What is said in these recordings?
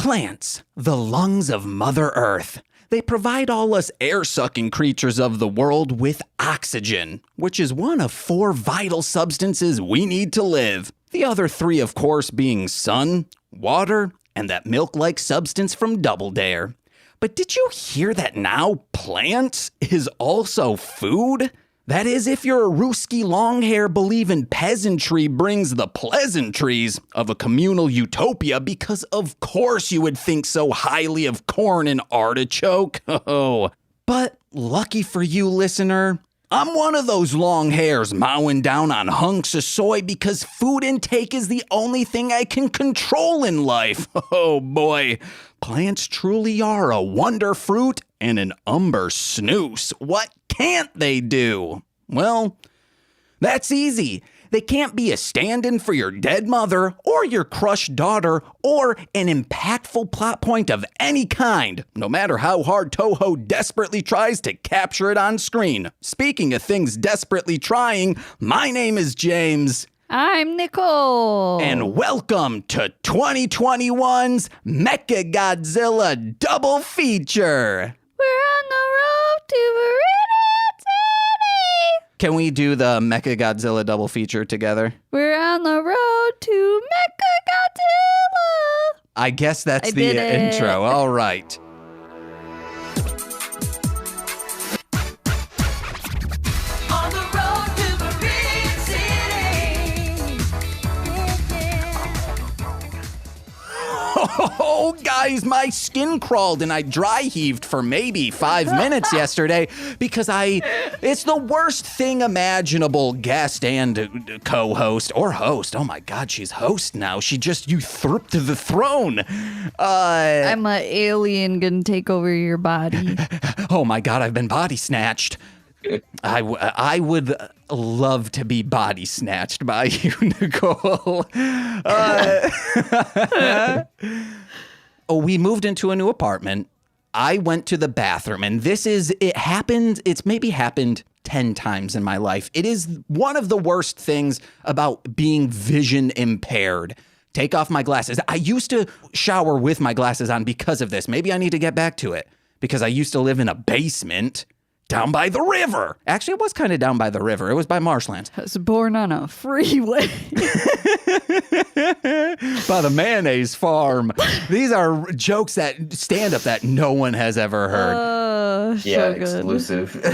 Plants, the lungs of Mother Earth. They provide all us air-sucking creatures of the world with oxygen, which is one of 4 vital substances we need to live. The other 3, of course, being sun, water, and that milk-like substance from Double Dare. But did you hear that now plants is also food? That is, if your Ruski long-hair believing peasantry brings the pleasantries of a communal utopia, because of course you would think so highly of corn and artichoke. Oh, but lucky for you, listener, I'm one of those long hairs mowing down on hunks of soy because food intake is the only thing I can control in life. Oh boy, plants truly are a wonder fruit and an umber snooze. What can't they do? Well, that's easy. They can't be a stand-in for your dead mother or your crushed daughter or an impactful plot point of any kind, no matter how hard Toho desperately tries to capture it on screen. Speaking of things desperately trying, my name is James. I'm Nicole. And welcome to 2021's Mechagodzilla double feature. We're on the road to Viridian City. Can we do the Mechagodzilla double feature together? We're on the road to Mechagodzilla. I guess that's the intro. All right. On the road to Viridian City. Oh, guys, my skin crawled and I dry heaved for maybe 5 minutes yesterday because it's the worst thing imaginable, guest and co-host or host. Oh my God, she's host now. She just usurped the throne. I'm an alien gonna take over your body. Oh my God, I've been body snatched. I would love to be body snatched by you, Nicole. We moved into a new apartment. I went to the bathroom, and it's maybe happened 10 times in my life. It is one of the worst things about being vision impaired. Take off my glasses. I used to shower with my glasses on because of this. Maybe I need to get back to it because I used to live in a basement down by the river. Actually, it was kind of down by the river. It was by marshlands. I was born on a freeway. By the mayonnaise farm. These are jokes stand up that no one has ever heard. Yeah, so good. exclusive.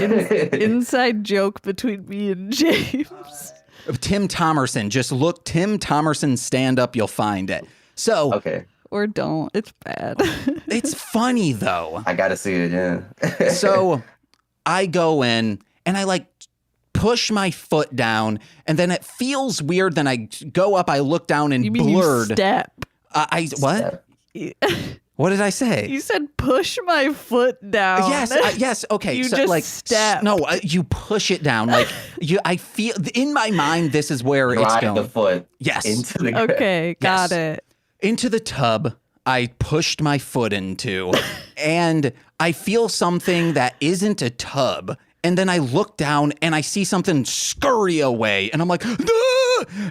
Inside joke between me and James. Tim Thomerson. Just look Tim Thomerson stand up. You'll find it. So. Okay. Or don't. It's bad. It's funny, though. I gotta see it, yeah. So I go in and I push my foot down, and then it feels weird. Then I go up, I look down and You mean blurred. You step. What? What did I say? You said push my foot down. Yes. Okay. You so, just step. No, you push it down. I feel in my mind this is where it's Drive going. the foot. Yes. Into the Okay, got it. Into the tub. I pushed my foot into, and I feel something that isn't a tub. And then I look down and I see something scurry away, and I'm like, "Ah!"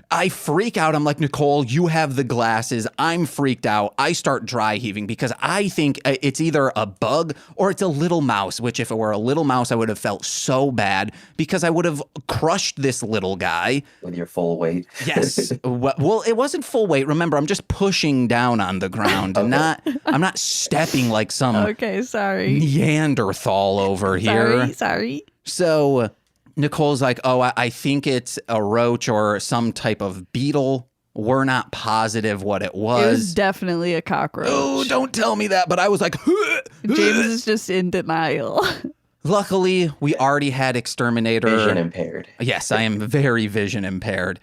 I freak out. I'm like, Nicole, you have the glasses. I'm freaked out. I start dry heaving because I think it's either a bug or it's a little mouse, which if it were a little mouse, I would have felt so bad because I would have crushed this little guy. with your full weight. Yes. Well, it wasn't full weight. Remember, I'm just pushing down on the ground. Okay. I'm not stepping like some Okay, sorry. Neanderthal over here. Sorry. So Nicole's like, oh, I think it's a roach or some type of beetle. We're not positive what it was. It was definitely a cockroach. Oh, don't tell me that. But I was like, James is just in denial. Luckily, we already had exterminator. Vision impaired. Yes, I am very vision impaired.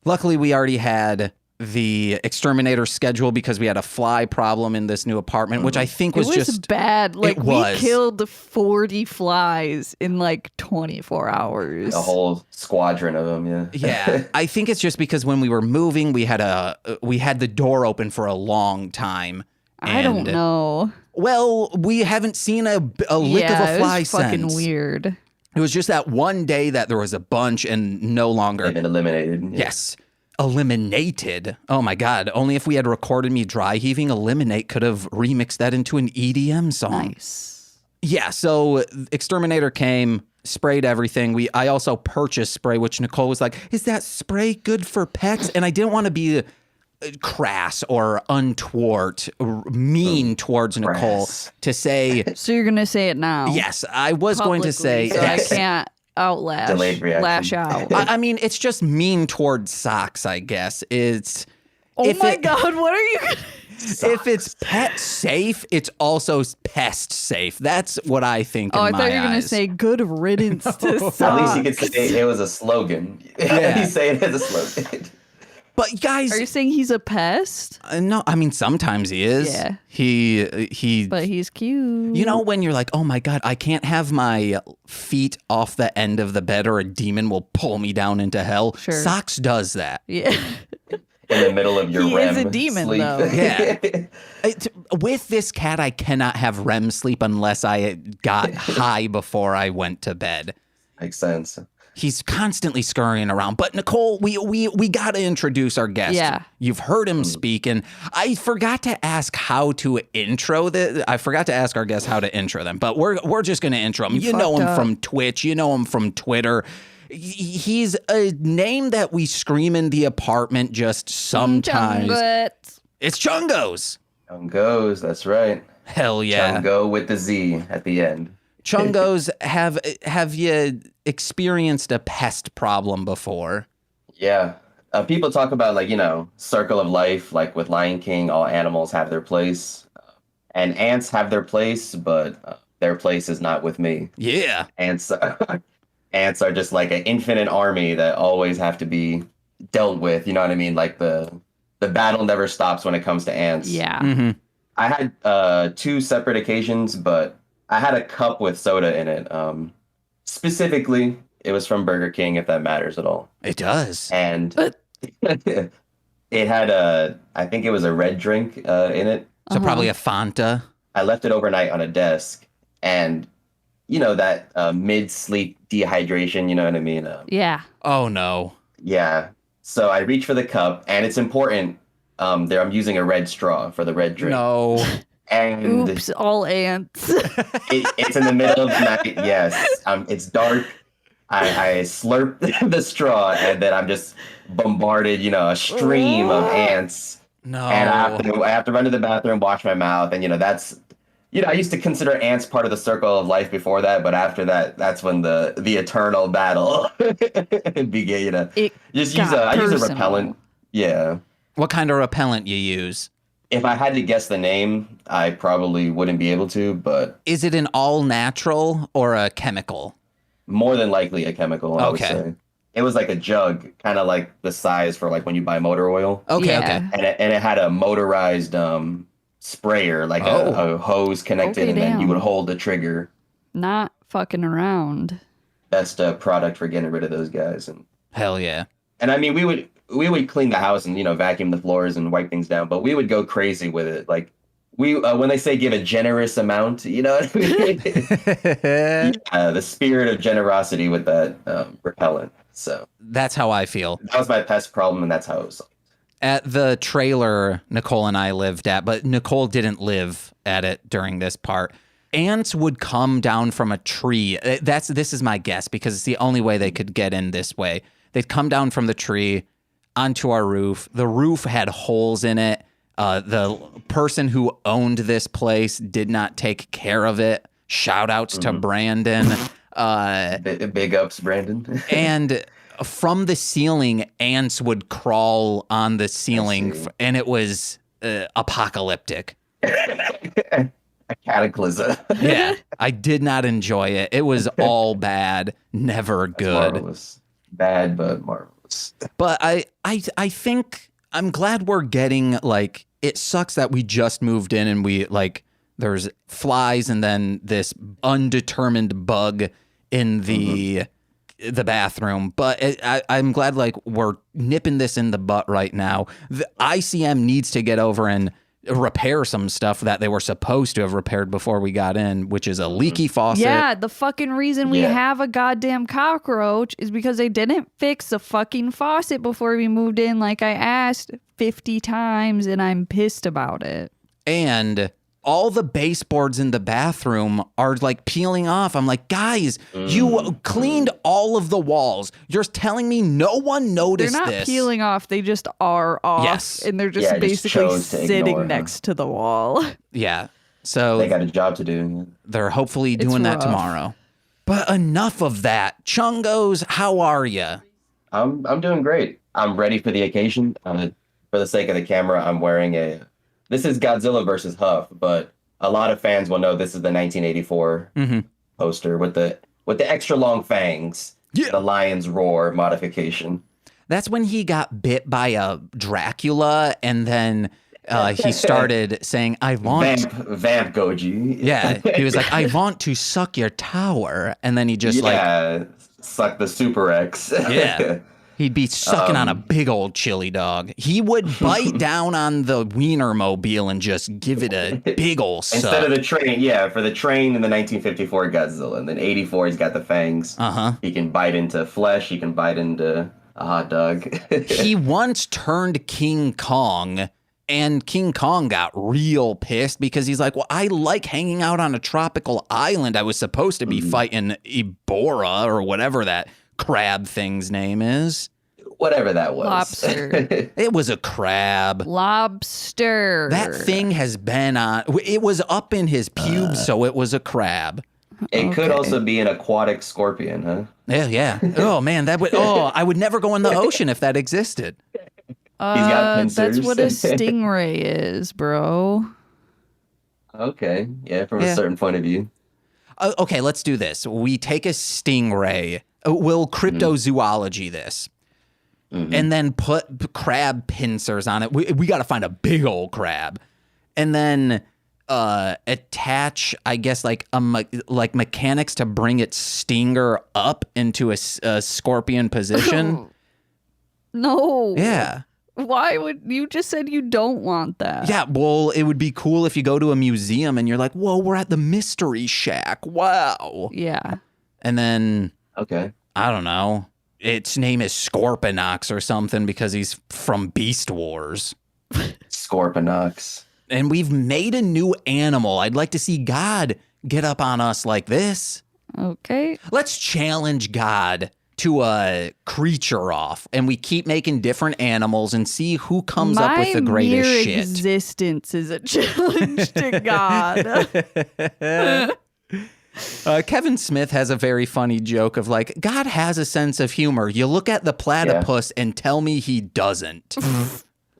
Luckily, we already had the exterminator schedule because we had a fly problem in this new apartment, which I think was, it was just bad. Like, it we was. killed 40 flies in 24 hours. A whole squadron of them, yeah. Yeah, I think it's just because when we were moving, we had the door open for a long time. I don't and, know. Well, we haven't seen a lick of a fly it was fucking since. weird. It was just that one day that there was a bunch and no longer. They've been eliminated. Yeah. Yes. Eliminated. Oh my God. Only if we had recorded me dry heaving, Eliminate could have remixed that into an EDM song. Nice. Yeah, so Exterminator came, sprayed everything. I also purchased spray, which Nicole was like, is that spray good for pets? And I didn't want to be crass or untoward, mean towards Nicole to say, So you're gonna say it now? yes, I was going to say, so yes. I can't outlash. Delayed reaction. Lash out. I mean, it's just mean towards socks, I guess. It's Oh if my it- God! What are you? if it's pet safe, it's also pest safe. That's what I think. Oh, in I my thought you were gonna eyes. say good riddance to socks. At least you could say it was a slogan. Yeah. You say it as a slogan. But guys, Are you saying he's a pest? no, I mean sometimes he is. Yeah. He. But he's cute. You know when you're like, oh my God, I can't have my feet off the end of the bed or a demon will pull me down into hell. Sure. Socks does that. Yeah. In the middle of your He REM is a demon, sleep. though. Yeah. With this cat, I cannot have REM sleep unless I got high before I went to bed. Makes sense. He's constantly scurrying around. But Nicole, we got to introduce our guest. Yeah. You've heard him speak, and I forgot to ask how to intro the. I forgot to ask our guests how to intro them, but we're just going to intro him. You know fucked him up. from Twitch. You know him from Twitter. He's a name that we scream in the apartment just sometimes. Chung0z. It's Chung0z. Chung0z, that's right. Hell yeah. Chung-go with the Z at the end. Chung0z, have you experienced a pest problem before? Yeah. People talk about, like, circle of life, like with Lion King, all animals have their place. And ants have their place, but their place is not with me. Yeah. Ants, ants are just like an infinite army that always have to be dealt with. You know what I mean? Like the battle never stops when it comes to ants. Yeah. Mm-hmm. I had 2 separate occasions, but I had a cup with soda in it. Specifically, it was from Burger King, if that matters at all. It does. And it had I think it was a red drink in it. So probably a Fanta. I left it overnight on a desk, and that mid-sleep dehydration, you know what I mean? Yeah. Oh no. Yeah. So I reach for the cup, and it's important. There, I'm using a red straw for the red drink. No. And Oops, all ants. it's in the middle of the night. Yes. It's dark. I slurp the straw, and then I'm just bombarded, a stream of ants. No. And I have to run to the bathroom, wash my mouth, and that's, I used to consider ants part of the circle of life before that, but after that, that's when the eternal battle began. It I use got a personal. repellent. Yeah. What kind of repellent you use? If I had to guess the name, I probably wouldn't be able to, but Is it an all natural or a chemical? more than likely a chemical, I would Okay. say. It was like a jug, kind of like the size for like when you buy motor oil. Okay, Yeah. okay. And it had a motorized sprayer, like a hose connected, Okay, and then you would damn. hold the trigger. Not fucking around. Best product for getting rid of those guys. Hell yeah. And I mean, we would clean the house and vacuum the floors and wipe things down, but we would go crazy with it. Like when they say give a generous amount, you know what I mean? The spirit of generosity with that repellent. So That's how I feel. that was my pest problem, and that's how it was. At the trailer Nicole and I lived at, but Nicole didn't live at it during this part. Ants would come down from a tree. This is my guess because it's the only way they could get in this way. They'd come down from the tree onto our roof. The roof had holes in it. The person who owned this place did not take care of it. Shout outs to Brandon. Big ups, Brandon. And from the ceiling, ants would crawl on the ceiling, see. and it was apocalyptic. A cataclysm. Yeah, I did not enjoy it. It was all bad, never good. Marvelous. Bad, but marvelous. But I think I'm glad we're getting, like, it sucks that we just moved in and we, like, there's flies and then this undetermined bug in the bathroom. But I'm glad, like, we're nipping this in the butt right now. The ICM needs to get over and repair some stuff that they were supposed to have repaired before we got in, which is a leaky faucet. Yeah, the fucking reason we Yeah. have a goddamn cockroach is because they didn't fix the fucking faucet before we moved in like I asked 50 times, and I'm pissed about it. And all the baseboards in the bathroom are like peeling off. I'm like, guys, you cleaned all of the walls. You're telling me no one They're noticed not this? peeling off, they just are off. Yes. And they're just Yeah, just basically chose to ignore sitting her. next to the wall. Yeah. So They got a job to do. they're hopefully doing that rough. tomorrow. But enough of that. Chung0z, how are you? I'm doing great. I'm ready for the occasion. For the sake of the camera, I'm wearing this is Godzilla versus Huff, but a lot of fans will know this is the 1984 poster with the extra long fangs. Yeah. The lion's roar modification. That's when he got bit by a Dracula, and then he started saying, I want... Vamp Goji. Yeah, he was like, I want to suck your tower. And then he just suck the Super X. Yeah. He'd be sucking on a big old chili dog. He would bite down on the Wienermobile and just give it a big old suck. Instead of the train, for the train in the 1954 Godzilla. And then 84, he's got the fangs. Uh-huh. He can bite into flesh. He can bite into a hot dog. He once turned King Kong, and King Kong got real pissed because he's like, well, I like hanging out on a tropical island. I was supposed to be fighting Ghidorah or whatever that crab thing's name is. Whatever that was. Lobster. It was a crab. Lobster. That thing has been on. It was up in his pubes, so it was a crab. It could Okay. also be an aquatic scorpion, huh? Yeah. Oh man, that would. Oh, I would never go in the ocean if that existed. got That's pincers. what a stingray is, bro. Okay. Yeah, from Yeah. a certain point of view. Okay, let's do this. We take a stingray. We'll cryptozoology this. And then put crab pincers on it. We got to find a big old crab. And then attach, I guess, like mechanics to bring its stinger up into a scorpion position. No. Yeah. Why would you just said you don't want that? Yeah, well, it would be cool if you go to a museum and you're like, whoa, we're at the Mystery Shack. Wow. Yeah. And then, Okay. I don't know, its name is Scorpionox or something because he's from Beast Wars. Scorpionox. And we've made a new animal. I'd like to see God get up on us like this. Okay. Let's challenge God to a creature off, and we keep making different animals and see who comes up with the greatest mere shit. existence is a challenge to God. Kevin Smith has a very funny joke of like, God has a sense of humor. You look at the platypus and tell me he doesn't.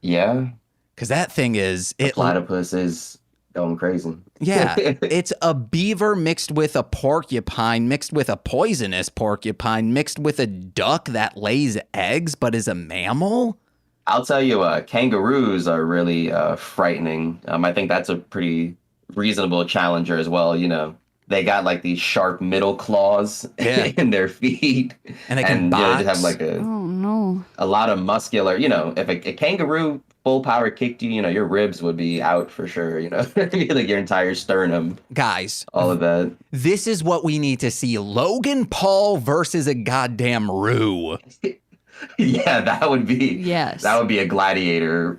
Yeah. Because that thing is... Platypus is going crazy. Yeah, it's a beaver mixed with a porcupine, mixed with a poisonous porcupine, mixed with a duck that lays eggs but is a mammal. I'll tell you, kangaroos are really frightening. I think that's a pretty reasonable challenger as well. You know, they got like these sharp middle claws in their feet, And they can you know, they box. have like Oh no. a lot of muscular. You know, if a kangaroo full power kicked you, you know, your ribs would be out for sure. You know, like your entire sternum, Guys, all of that. this is what we need to see. Logan Paul versus a goddamn roo. Yeah, that would be. Yes. That would be a gladiator.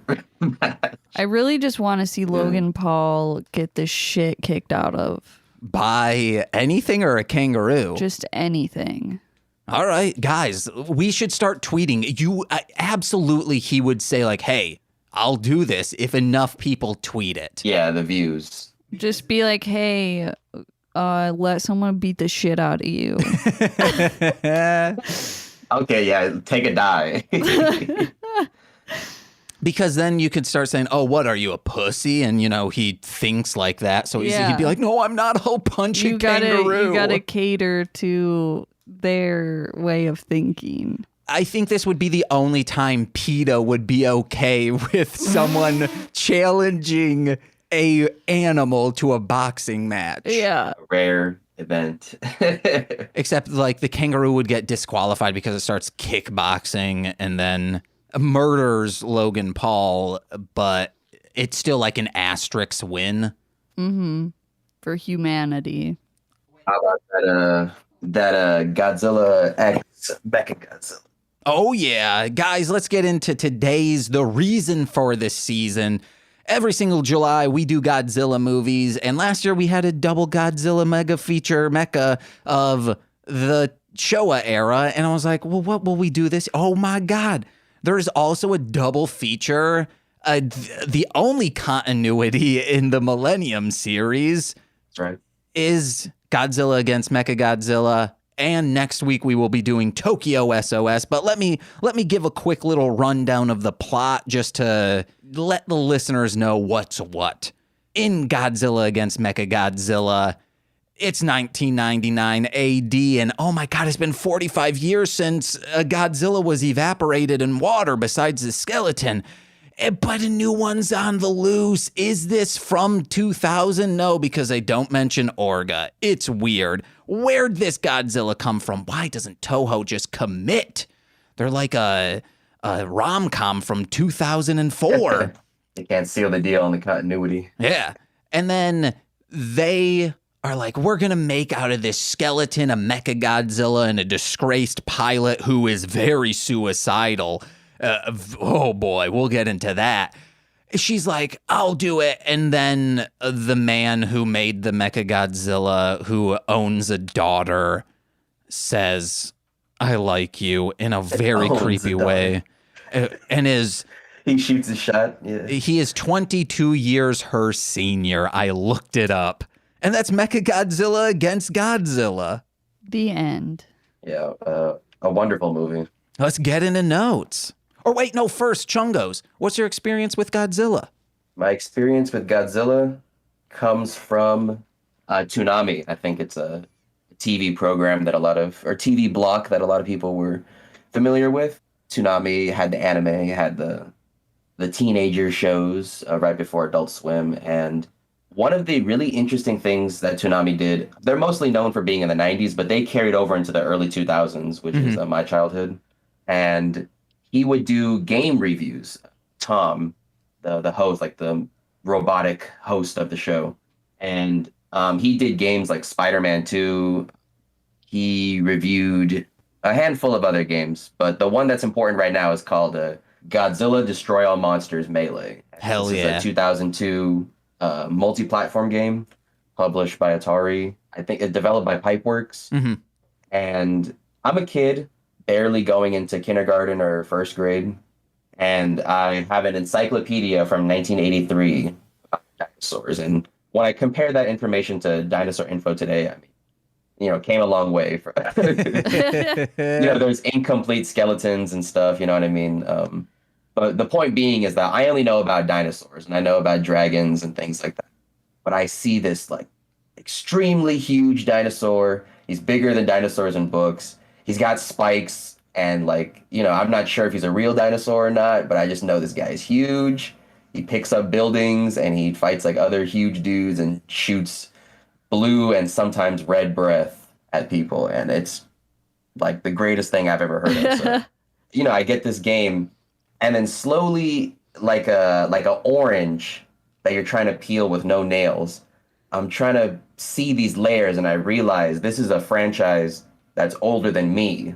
I really just want to see Logan Paul get the shit kicked out of. By anything or a kangaroo? Just anything. All right, guys, we should start tweeting. Absolutely, he would say like, hey, I'll do this if enough people tweet it. Yeah, the views. Just be like, hey, let someone beat the shit out of you. Okay, yeah, take a die. Because then you could start saying, oh, what, are you a pussy? And, you know, he thinks like that. So he'd be like, no, I'm not. I'll punch a kangaroo. You gotta cater to their way of thinking. I think this would be the only time PETA would be okay with someone challenging a animal to a boxing match. Yeah. Rare event. Except like the kangaroo would get disqualified because it starts kickboxing and then murders Logan Paul, but it's still like an asterisk win. Mm-hmm. For humanity. How about that Godzilla X Mechagodzilla? Oh, yeah. Guys, let's get into the reason for this season. Every single July, we do Godzilla movies, and last year we had a double Godzilla mega feature mecha of the Showa era, and I was like, well, what will we do this? Oh, my God. There's also a double feature, the only continuity in the Millenium series. That's right. Is Godzilla Against Mechagodzilla, and next week we will be doing Tokyo SOS. But let me give a quick little rundown of the plot just to let the listeners know what's what. In Godzilla Against Mechagodzilla, it's 1999 AD, and oh my God, it's been 45 years since Godzilla was evaporated in water besides the skeleton. But a new one's on the loose. Is this from 2000? No, because they don't mention Orga. It's weird. Where'd this Godzilla come from? Why doesn't Toho just commit? They're like a rom-com from 2004. They can't seal the deal on the continuity. Yeah. And then they are like, we're going to make out of this skeleton a Mechagodzilla and a disgraced pilot who is very suicidal. Oh boy, we'll get into that. She's like, I'll do it. And then the man who made the Mechagodzilla, who owns a daughter, says, I like you in a very creepy way. And he shoots a shot. Yeah. He is 22 years her senior. I looked it up. And that's Mechagodzilla Against Godzilla. The end. Yeah, a wonderful movie. Let's get into notes. Or wait, no, first, Chung0z, what's your experience with Godzilla? My experience with Godzilla comes from Toonami. I think it's a TV program that TV block that a lot of people were familiar with. Toonami had the anime, had the teenager shows right before Adult Swim. And one of the really interesting things that Toonami did, they're mostly known for being in the 90s, but they carried over into the early 2000s, which is my childhood. And he would do game reviews. Tom, the host, like the robotic host of the show. And he did games like Spider-Man 2. He reviewed a handful of other games, but the one that's important right now is called Godzilla Destroy All Monsters Melee. Hell this yeah. is a 2002 multi-platform game published by Atari. I think it's developed by Pipeworks. Mm-hmm. And I'm a kid barely going into kindergarten or first grade, and I have an encyclopedia from 1983 about dinosaurs. And when I compare that information to dinosaur info today, I mean, came a long way. There's incomplete skeletons and stuff, you know what I mean? But the point being is that I only know about dinosaurs, and I know about dragons and things like that. But I see this like extremely huge dinosaur. He's bigger than dinosaurs in books. He's got spikes, and I'm not sure if he's a real dinosaur or not, but I just know this guy is huge. He picks up buildings, and he fights like other huge dudes and shoots blue and sometimes red breath at people. And it's like the greatest thing I've ever heard of. So, I get this game, and then slowly, like a orange that you're trying to peel with no nails, I'm trying to see these layers, and I realize this is a franchise that's older than me.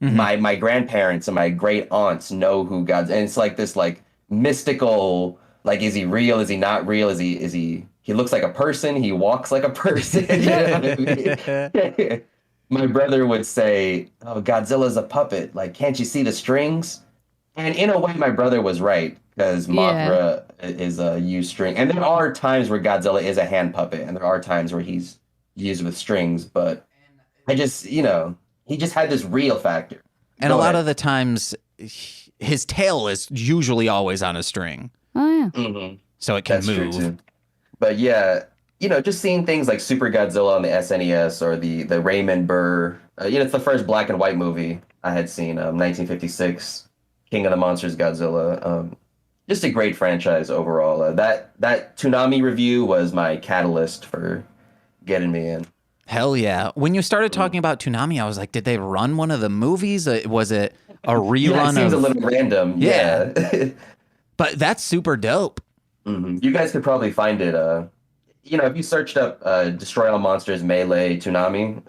My grandparents and my great aunts know who Godzilla, and it's like this like mystical, like, is he real? Is he not real? Is he looks like a person. He walks like a person. You know what I mean? My brother would say, oh, Godzilla's a puppet. Like, can't you see the strings? And in a way, my brother was right, because Mothra is a used string. And there are times where Godzilla is a hand puppet, and there are times where he's used with strings, but I just, he just had this real factor. And a lot of the times, his tail is usually always on a string. Oh, yeah. Mm-hmm. So it can That's move. true, too. But yeah, just seeing things like Super Godzilla on the SNES or the Raymond Burr, it's the first black and white movie I had seen, 1956, King of the Monsters Godzilla. Just a great franchise overall. That Toonami review was my catalyst for getting me in. Hell yeah. When you started talking about Toonami, I was like, did they run one of the movies? Was it a rerun it seems of... a little random. Yeah. Yeah. But that's super dope. You guys could probably find it. If you searched up Destroy All Monsters Melee Toonami,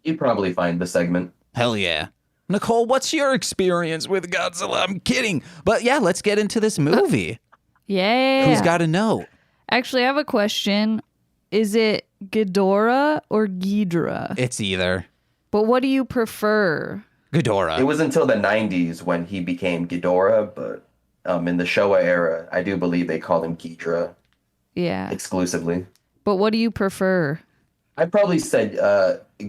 you'd probably find the segment. Hell yeah. Nicole, what's your experience with Godzilla? I'm kidding. But yeah, let's get into this movie. Yeah. Who's got a note? Actually, I have a question. Is it Ghidorah or Ghidorah? It's either. But what do you prefer? Ghidorah. It was until the 90s when he became Ghidorah, but in the Showa era, I do believe they called him Ghidorah Yeah. exclusively. But what do you prefer? I probably said,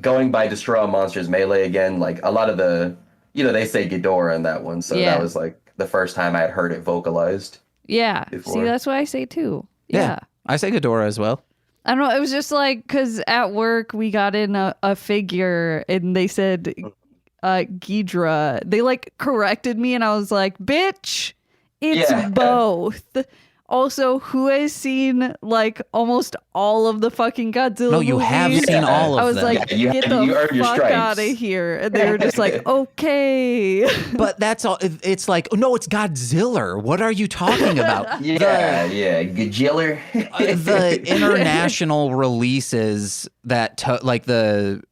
going by Destroy All Monsters Melee again, like a lot of the, they say Ghidorah in that one. So Yeah. that was like the first time I had heard it vocalized. Yeah. Before. See, that's what I say too. Yeah. I say Ghidorah as well. I don't know. It was just like, because at work we got in a figure and they said Ghidorah. They like corrected me and I was like, bitch, it's Yeah. both. Also, who has seen like almost all of the fucking Godzilla No, you have movies? seen all of I was them. like, Yeah, get you earned the your fuck stripes. out of here. And they were just like, okay. But that's all. It's like, no, it's Godzilla. What are you talking about? Yeah, Godzilla. The international releases that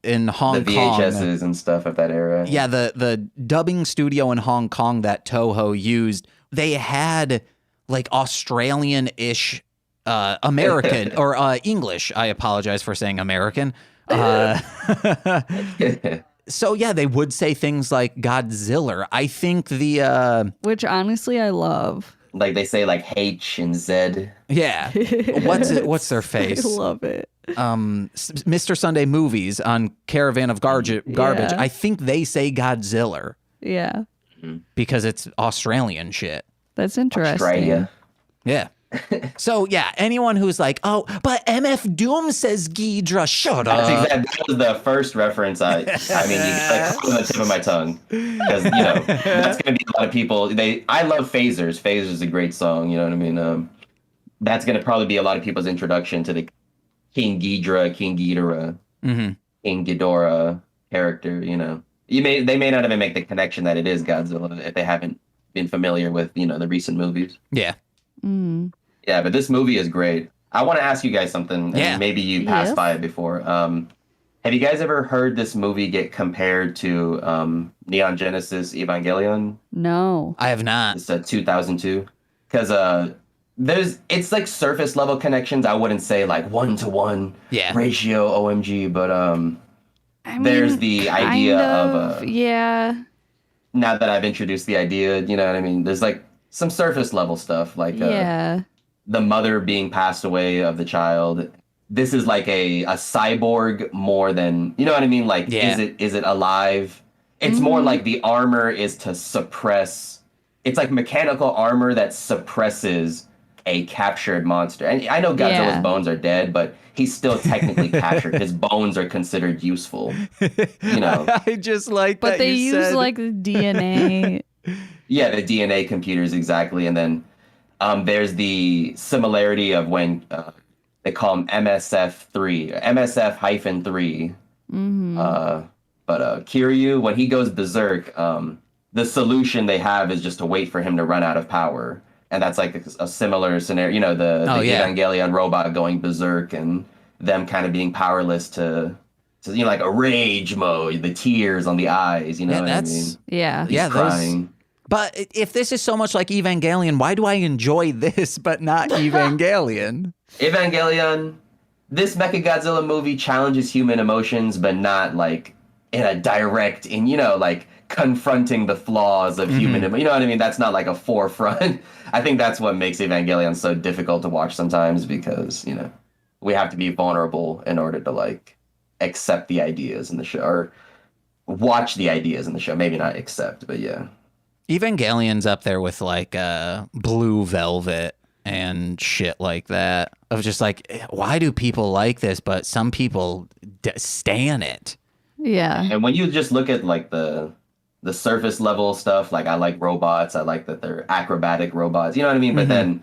in Hong The Kong, VHSs and stuff of that era. yeah, the dubbing studio in Hong Kong that Toho used, they had like Australian-ish American or English. I apologize for saying American. So yeah, they would say things like Godzilla. I think Which honestly, I love. Like they say like H and Z. yeah. What's their face? I love it. Mr. Sunday Movies on Caravan of Garbage. Yeah. I think they say Godzilla Yeah. because it's Australian shit. That's interesting. Australia. Yeah. So yeah, anyone who's like, oh, but MF Doom says Ghidorah, shut up. That was the first reference. I mean, you like on the tip of my tongue because that's gonna be a lot of people. I love Phasers. Phasers is a great song. You know what I mean? That's gonna probably be a lot of people's introduction to the King Ghidorah, King Ghidorah character. They may not even make the connection that it is Godzilla if they haven't been familiar with the recent movies. Yeah. Yeah, but this movie is great. I want to ask you guys something, and maybe you passed Yes. by it before. Have you guys ever heard this movie get compared to Neon Genesis Evangelion? No. I have not. It's 2002. Because it's like surface level connections. I wouldn't say like 1-to-1 Yeah. ratio OMG, but I mean, there's the idea kind of yeah. now that I've introduced the idea, you know what I mean? There's like some surface level stuff, like Yeah. the mother being passed away of the child. This is like a cyborg more than, you know what I mean? Like, Yeah. is it alive? It's more like the armor is to suppress. It's like mechanical armor that suppresses a captured monster. And I know Godzilla's Yeah. bones are dead, but he's still technically captured. His bones are considered useful. I just like But that they you use said- like the DNA. Yeah, the DNA computers, exactly. And then there's the similarity of when they call him MSF3, MSF-3. But Kiryu, when he goes berserk, the solution they have is just to wait for him to run out of power. And that's like a similar scenario, the Evangelion robot going berserk and them kind of being powerless to like a rage mode, the tears on the eyes, what I mean? Yeah. He's Yeah, those- crying. But if this is so much like Evangelion, why do I enjoy this but not Evangelion? Evangelion, this Mechagodzilla movie challenges human emotions, but not like in a direct, like confronting the flaws of human, you know what I mean? That's not like a forefront. I think that's what makes Evangelion so difficult to watch sometimes because, we have to be vulnerable in order to like accept the ideas in the show or watch the ideas in the show. Maybe not accept, but yeah. Evangelion's up there with like Blue Velvet and shit like that. Of just like, why do people like this? But some people stan it. Yeah. And when you just look at like the surface level stuff, like I like robots, I like that they're acrobatic robots, you know what I mean? But then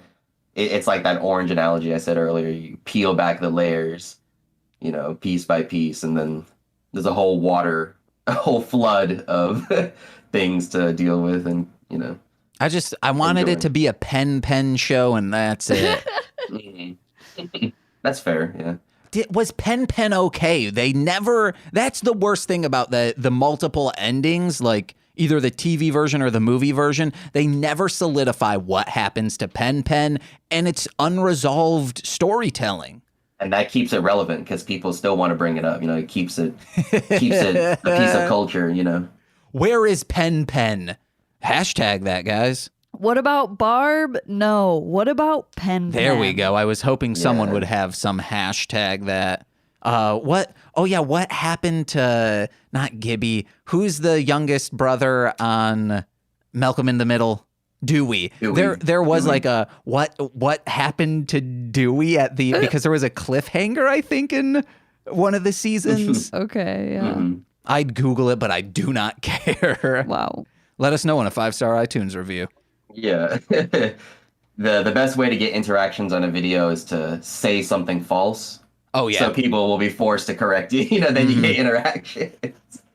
it's like that orange analogy I said earlier. You peel back the layers, piece by piece, and then there's a whole flood of things to deal with, and I wanted Enjoy. it to be a pen show, and that's it. That's fair. Yeah. Was Pen okay? They never. That's the worst thing about the multiple endings, like either the TV version or the movie version. They never solidify what happens to Pen, and it's unresolved storytelling. And that keeps it relevant because people still want to bring it up. You know, it keeps it a piece of culture. You know. Where is Pen? Hashtag that, guys. What about Barb? No. What about Pen? There we go. I was hoping someone would have some hashtag that. What? Oh yeah. What happened to not Gibby? Who's the youngest brother on Malcolm in the Middle? Dewey. There was like a what happened to Dewey at the because there was a cliffhanger I think in one of the seasons. Okay. Yeah. I'd Google it, but I do not care. Wow. Let us know in a 5-star iTunes review. Yeah. The best way to get interactions on a video is to say something false. Oh yeah. So people will be forced to correct you. You know, then you get interactions.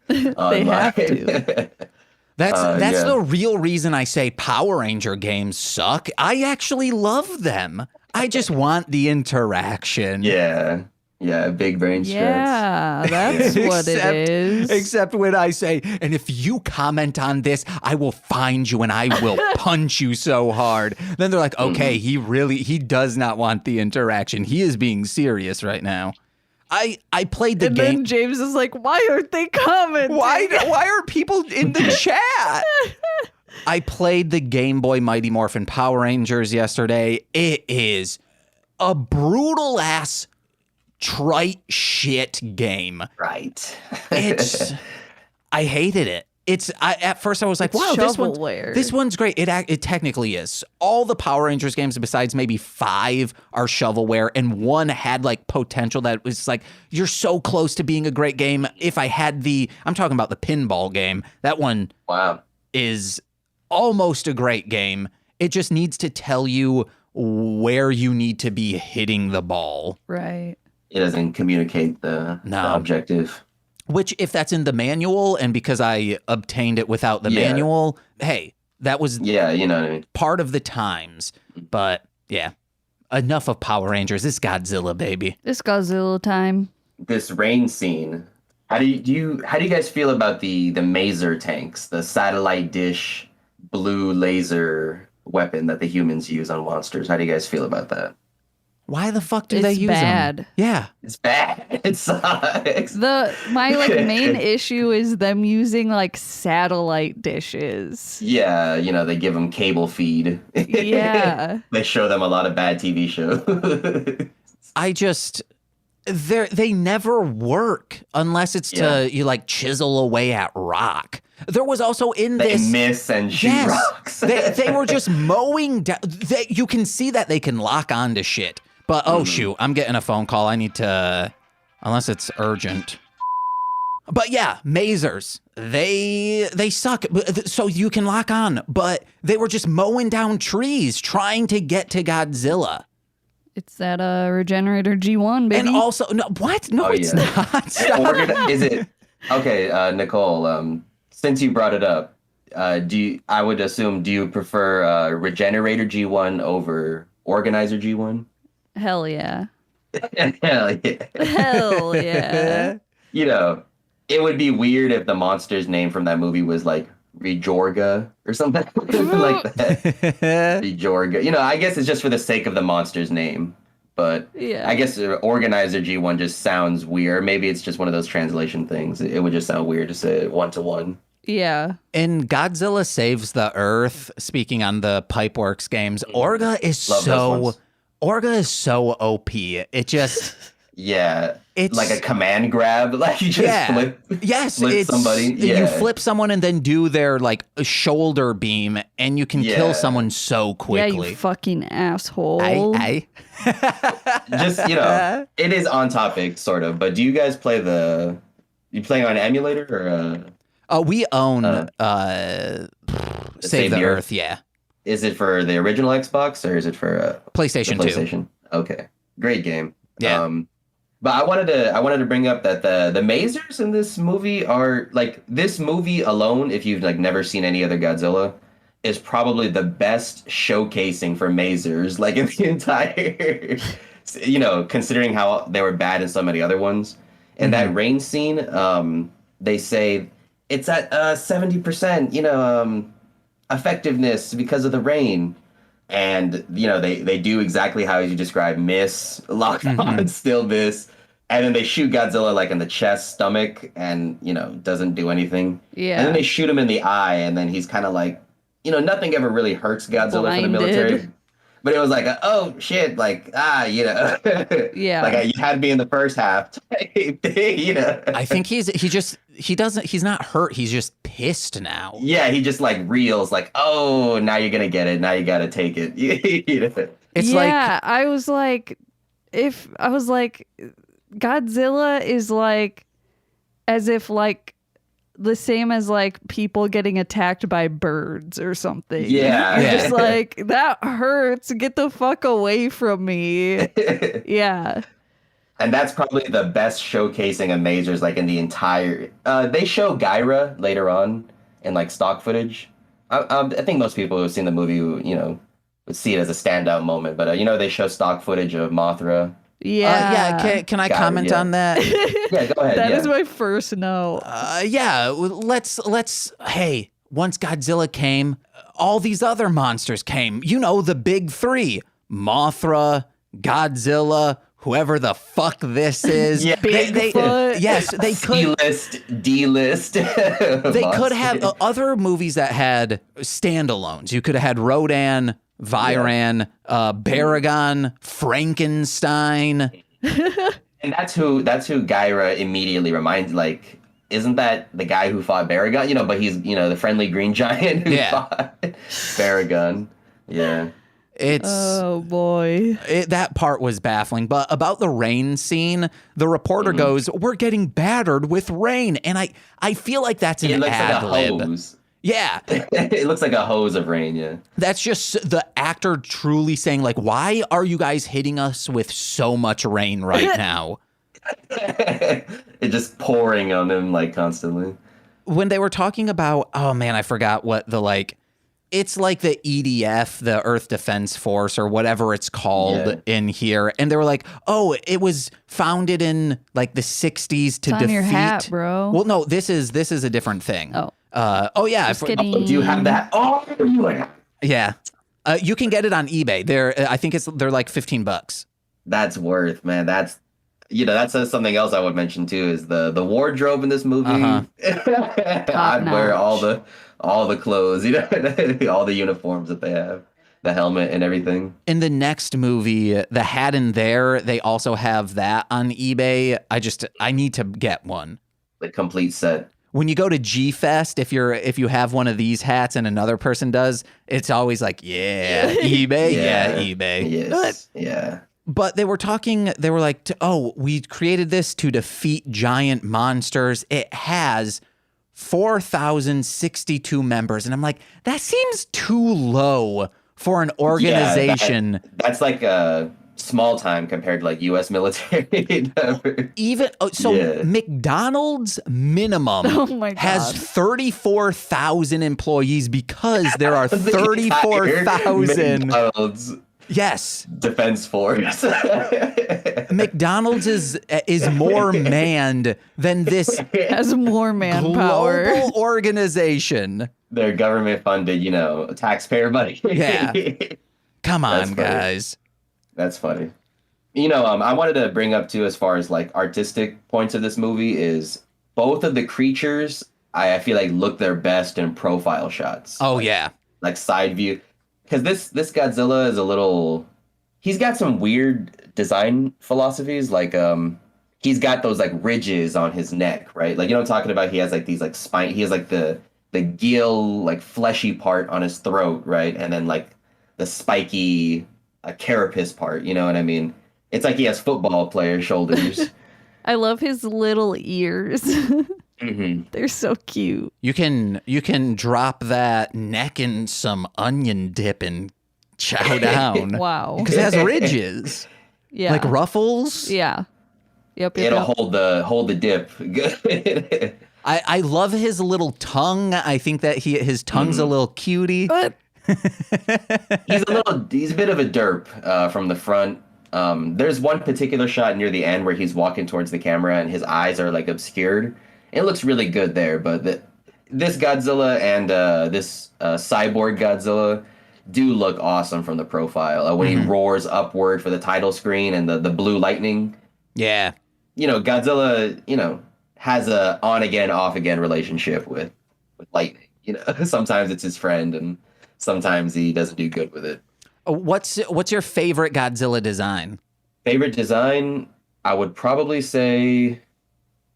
They have to. That's the real reason I say Power Ranger games suck. I actually love them. I just want the interaction. Yeah. Yeah, big brain strokes. Yeah, that's what it is. Except when I say, and if you comment on this, I will find you and I will punch you so hard. Then they're like, okay, he does not want the interaction. He is being serious right now. I played the and game. then James is like, why aren't they commenting? Why are people in the chat? I played the Game Boy Mighty Morphin Power Rangers yesterday. It is a brutal ass trite shit game. Right. I hated it. At first I was like, wow, this one's great. It technically is. All the Power Rangers games besides maybe 5 are shovelware, and one had like potential that was like, you're so close to being a great game. If I had I'm talking about the pinball game. That one is almost a great game. It just needs to tell you where you need to be hitting the ball. Right. It doesn't communicate the objective. Which, if that's in the manual, and because I obtained it without the manual, hey, that was you know what I mean? Part of the times. But yeah, enough of Power Rangers. This Godzilla, baby. This Godzilla time. This rain scene. How do you guys feel about the maser tanks, the satellite dish blue laser weapon that the humans use on monsters? How do you guys feel about that? Why the fuck do they use them? Yeah. It's bad. It sucks. My main issue is them using like satellite dishes. Yeah, you know, they give them cable feed. Yeah. They show them a lot of bad TV shows. They never work unless it's to you like chisel away at rock. There was also in they this miss and shoot rocks. they were just mowing down. You can see that they can lock onto shit. But shoot, I'm getting a phone call. I need to, unless it's urgent. But yeah, masers. They suck. So you can lock on, but they were just mowing down trees trying to get to Godzilla. It's that regenerator G1, baby. And also, no, what? No, it's not. Is it okay, Nicole? Since you brought it up, I would assume, do you prefer regenerator G1 over organizer G1? Hell yeah. Hell yeah. Hell yeah. You know, it would be weird if the monster's name from that movie was like Rejorga or something like that. Rejorga. You know, I guess it's just for the sake of the monster's name. But yeah. I guess organizer G1 just sounds weird. Maybe it's just one of those translation things. It would just sound weird to say it one-to-one. Yeah. In Godzilla Saves the Earth, speaking on the Pipeworks games, Orga is so OP. It just it's like a command grab. Like you just flip somebody. Yeah. You flip someone and then do their like shoulder beam, and you can kill someone so quickly. Yeah, you fucking asshole. Just, you know, it is on topic sort of. But do you guys play you playing on an emulator or? We own Save the Earth. Yeah. Is it for the original Xbox or is it for PlayStation 2? Okay, great game. Yeah. But I wanted to bring up that the masers in this movie are like, this movie alone, if you've like never seen any other Godzilla, is probably the best showcasing for Mazers, like in the entire, considering how they were bad in so many other ones. And that rain scene, they say it's at 70%, effectiveness because of the rain. And, they do exactly how you described, miss, lock on, still miss. And then they shoot Godzilla like in the chest, stomach, and, doesn't do anything. Yeah. And then they shoot him in the eye, and then he's kind of like, nothing ever really hurts Godzilla for the military. But it was like, oh shit, like, Yeah. like you had me in the first half. I think he's not hurt. He's just pissed now. Yeah, he just like reels like, oh, now you're gonna get it. Now you gotta take it. It's I was like, Godzilla is like, as if like the same as like people getting attacked by birds or something. Yeah. You're just like, that hurts. Get the fuck away from me. Yeah. And that's probably the best showcasing of Mazers, like in the entire. They show Ghidorah later on in like stock footage. I think most people who've seen the movie, would see it as a standout moment. But they show stock footage of Mothra. Yeah. Can I comment on that? Yeah, go ahead. That is my first no. Let's. Hey, once Godzilla came, all these other monsters came. The big three: Mothra, Godzilla, whoever the fuck this is. Yeah. Bigfoot. Yes, they could. C-list, D-list. They could have other movies that had standalones. You could have had Rodan, Viran, Baragon, Frankenstein. And that's who Ghidorah immediately reminds. Like, isn't that the guy who fought Baragon? But he's the friendly green giant who fought Baragon. Yeah. Oh boy. That part was baffling. But about the rain scene, the reporter goes, "We're getting battered with rain," and I feel like that's an ad lib. Like a hose. Yeah. It looks like a hose of rain, yeah. That's just the actor truly saying, like, why are you guys hitting us with so much rain right now? It's just pouring on them, like, constantly. When they were talking about, oh, man, I forgot what it's like the EDF, the Earth Defense Force, or whatever it's called in here. And they were like, oh, it was founded in, like, the 60s to defeat... on your hat, bro. Well, no, this is a different thing. Oh. Yeah. Just kidding. Do you have that? Oh, Yeah. You can get it on eBay. I think they're like $15. That's worth, man. That's something else I would mention too, is the wardrobe in this movie. I'd wear all the clothes, all the uniforms that they have, the helmet and everything. In the next movie, the hat in there, they also have that on eBay. I need to get one. The complete set. When you go to G-Fest, if you have one of these hats and another person does, it's always like, eBay, eBay. Yes, yeah. But they were like, we created this to defeat giant monsters. It has 4,062 members. And I'm like, that seems too low for an organization. That's like a small time compared to like U.S. military. McDonald's minimum has 34,000 employees because there are 34,000 McDonald's Defense Force. McDonald's is more manned than this has more manpower global organization. They're government funded, taxpayer money. Yeah. Come on, guys. That's funny. I wanted to bring up too, as far as like artistic points of this movie, is both of the creatures I feel like look their best in profile shots. Oh, like side view. Because this Godzilla is he's got some weird design philosophies. Like he's got those like ridges on his neck, right? Like, I'm talking about, he has like these like spine, he has like the gill, like fleshy part on his throat, right? And then like the spiky carapace part, you know what I mean? It's like he has football player shoulders. I love his little ears. They're so cute. You can drop that neck in some onion dip and chow down. Wow. Because it has ridges. Yeah. Like ruffles. Yeah. Yep. It'll hold the dip. Good. I love his little tongue. I think that his tongue's a little cutie. But He's a bit of a derp from the front. There's one particular shot near the end where he's walking towards the camera and his eyes are like obscured. It looks really good there, but this Godzilla and this cyborg Godzilla do look awesome from the profile. When he roars upward for the title screen and the blue lightning. Yeah. Godzilla, has a on again, off again relationship with lightning. Sometimes it's his friend and sometimes he doesn't do good with it. What's your favorite Godzilla design? Favorite design, I would probably say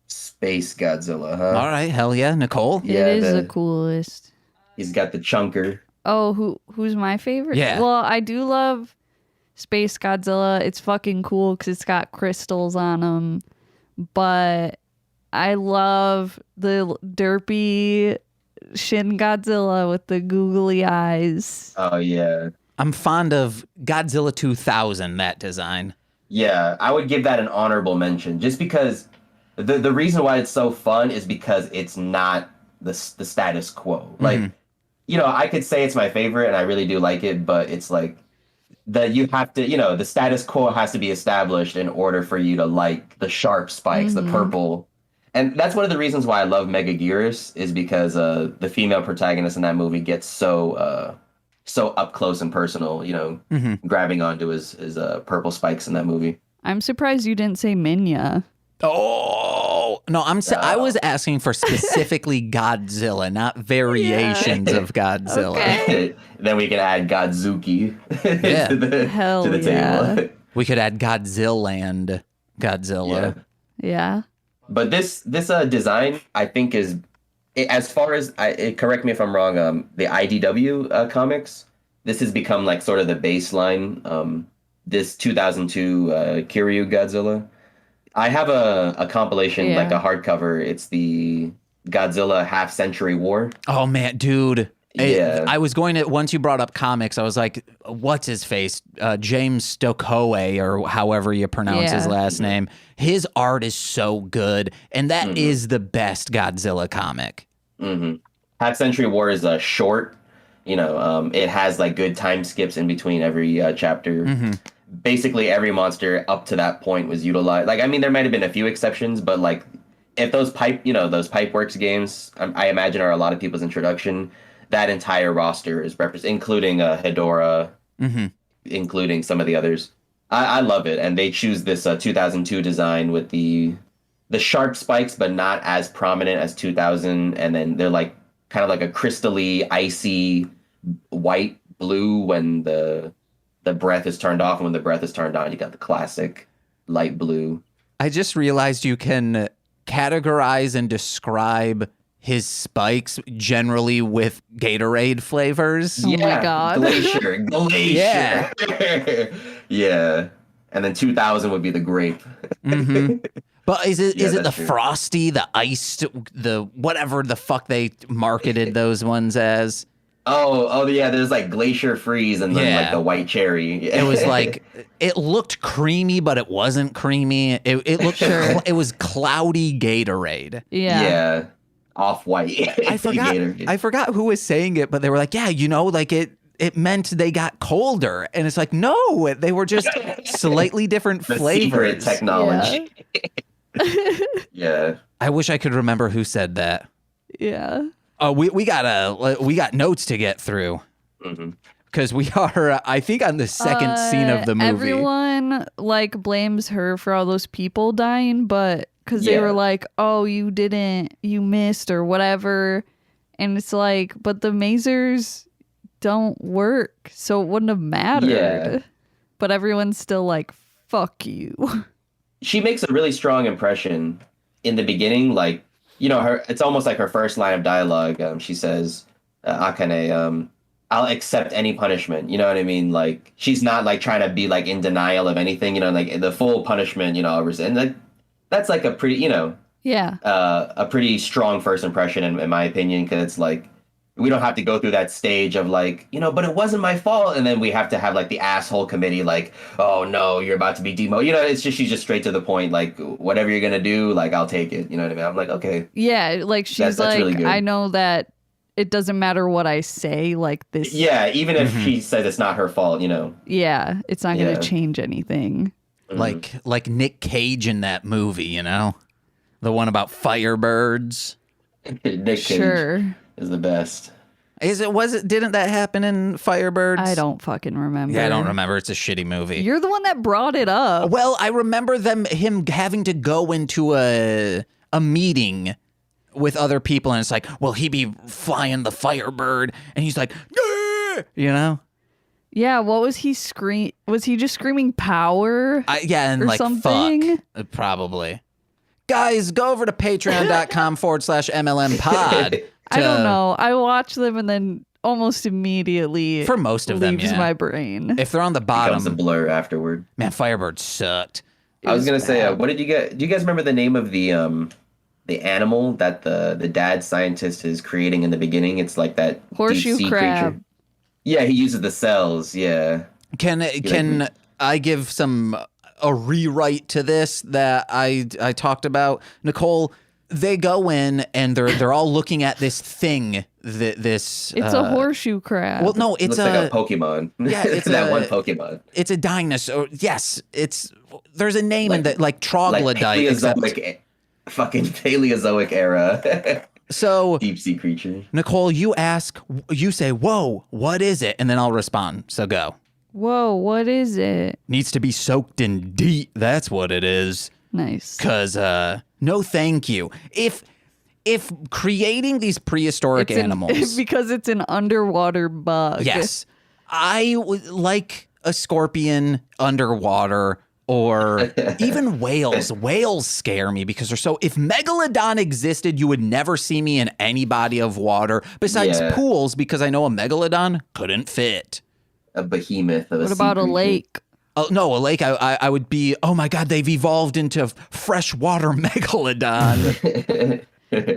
Space Godzilla, huh? All right, hell yeah. Nicole? Yeah, it is the coolest. He's got the chunker. Oh, who's my favorite? Yeah. Well, I do love Space Godzilla. It's fucking cool because it's got crystals on them. But I love the derpy Shin Godzilla with the googly eyes. Oh, yeah. I'm fond of Godzilla 2000, that design. Yeah, I would give that an honorable mention just because the reason why it's so fun is because it's not the status quo. Like, I could say it's my favorite and I really do like it, but it's like that you have to, the status quo has to be established in order for you to like the sharp spikes, the purple. And that's one of the reasons why I love Megaguirus is because the female protagonist in that movie gets so up close and personal, grabbing onto his purple spikes in that movie. I'm surprised you didn't say Minya. Oh, no, I was asking for specifically Godzilla, not variations of Godzilla. Okay. Then we can add Godzuki Yeah. to the table. We could add Godzilla. Yeah. Yeah. But this design, I think, is, as far as, correct me if I'm wrong, the IDW comics, this has become like sort of the baseline, this 2002 Kiryu Godzilla. I have a compilation, like a hardcover. It's the Godzilla Half Century War. Oh, man, dude. Yeah. I was going to, once you brought up comics, I was like, what's his face? James Stokoe, or however you pronounce his last name. His art is so good, and that is the best Godzilla comic. Half Century War is a short. It has like good time skips in between every chapter. Basically, every monster up to that point was utilized. Like, I mean, there might have been a few exceptions, but like, if those Pipeworks games, I imagine, are a lot of people's introduction. That entire roster is represented, including Ghidorah, including some of the others. I love it, and they choose this 2002 design with the sharp spikes, but not as prominent as 2000. And then they're like kind of like a crystally, icy, white blue when the breath is turned off, and when the breath is turned on, you got the classic light blue. I just realized you can categorize and describe his spikes generally with Gatorade flavors. Oh my God. Glacier. Yeah. Yeah. And then 2000 would be the grape. But is it the that's true. frosty, the iced, the whatever the fuck they marketed those ones as? Oh yeah, there's like glacier freeze and then like the white cherry. It was like, it looked creamy, but it wasn't creamy. It looked, it was cloudy Gatorade. Yeah. Off-white. I forgot who was saying it, but they were like, yeah, like it meant they got colder. And it's like, no, they were just slightly different flavors. Secret technology. Yeah. I wish I could remember who said that. Yeah. Oh, we got notes to get through. Because we are, I think, on the second scene of the movie. Everyone blames her for all those people dying, but because they were like, oh, you missed or whatever. And it's like, but the masers don't work, so it wouldn't have mattered. Yeah. But everyone's still like, fuck you. She makes a really strong impression in the beginning. Like, it's almost like her first line of dialogue. She says, Akane, I'll accept any punishment. You know what I mean? Like, she's not like trying to be like in denial of anything, like the full punishment, and that's like a pretty, a pretty strong first impression in my opinion, because it's like, we don't have to go through that stage of like, but it wasn't my fault. And then we have to have like the asshole committee, like, oh no, you're about to be demoted. It's just, she's just straight to the point. Like, whatever you're going to do, like, I'll take it. You know what I mean? I'm like, okay. Yeah. Like, she's that's like, really good. I know that it doesn't matter what I say, like this. Yeah, even if she says it's not her fault, Yeah, it's not going to change anything. Like Nick Cage in that movie, the one about Firebirds. Nick Cage Sure. is the best. Didn't that happen in Firebirds? I don't fucking remember. Yeah, I don't remember. It's a shitty movie. You're the one that brought it up. Well, I remember him having to go into a meeting with other people, and it's like, well, he be flying the Firebird, and he's like, yeah, Yeah, what was he Was he just screaming power? and or like something? fuck, probably. Guys, go over to patreon.com/MLM pod. I don't know. I watch them and then almost immediately For most of them, leaves yeah. my brain. If they're on the Becomes a bottom, blur afterward. man, Firebird sucked. I was gonna say, bad. what did you get? Do you guys remember the name of the animal that the dad scientist is creating in the beginning? It's like that Horseshoe deep sea crab. creature. Yeah, he uses the cells. Yeah. Can I give a rewrite to this that I talked about? Nicole, they go in and they're all looking at this thing this It's a horseshoe crab. well, no, it's Looks like a Pokemon. Yeah, it's that a- one Pokemon. it's a dinosaur. Yes, there's a name in that, like Like troglodyte. except- fucking Paleozoic era. So Deep sea creature. Nicole, you say, "Whoa, what is it?" And then I'll respond. So go. Whoa, what is it? Needs to be soaked in DEET. That's what it is. Nice. Cause no, thank you. If creating these prehistoric animals, because it's an underwater bug. yes, I would like a scorpion underwater. Or even whales. Whales scare me because they're so. If Megalodon existed, you would never see me in any body of water besides Yeah. pools, because I know a Megalodon couldn't fit. A behemoth of a What sea about a creature. lake? Oh no, a lake. I would be. Oh my god, they've evolved into freshwater Megalodon.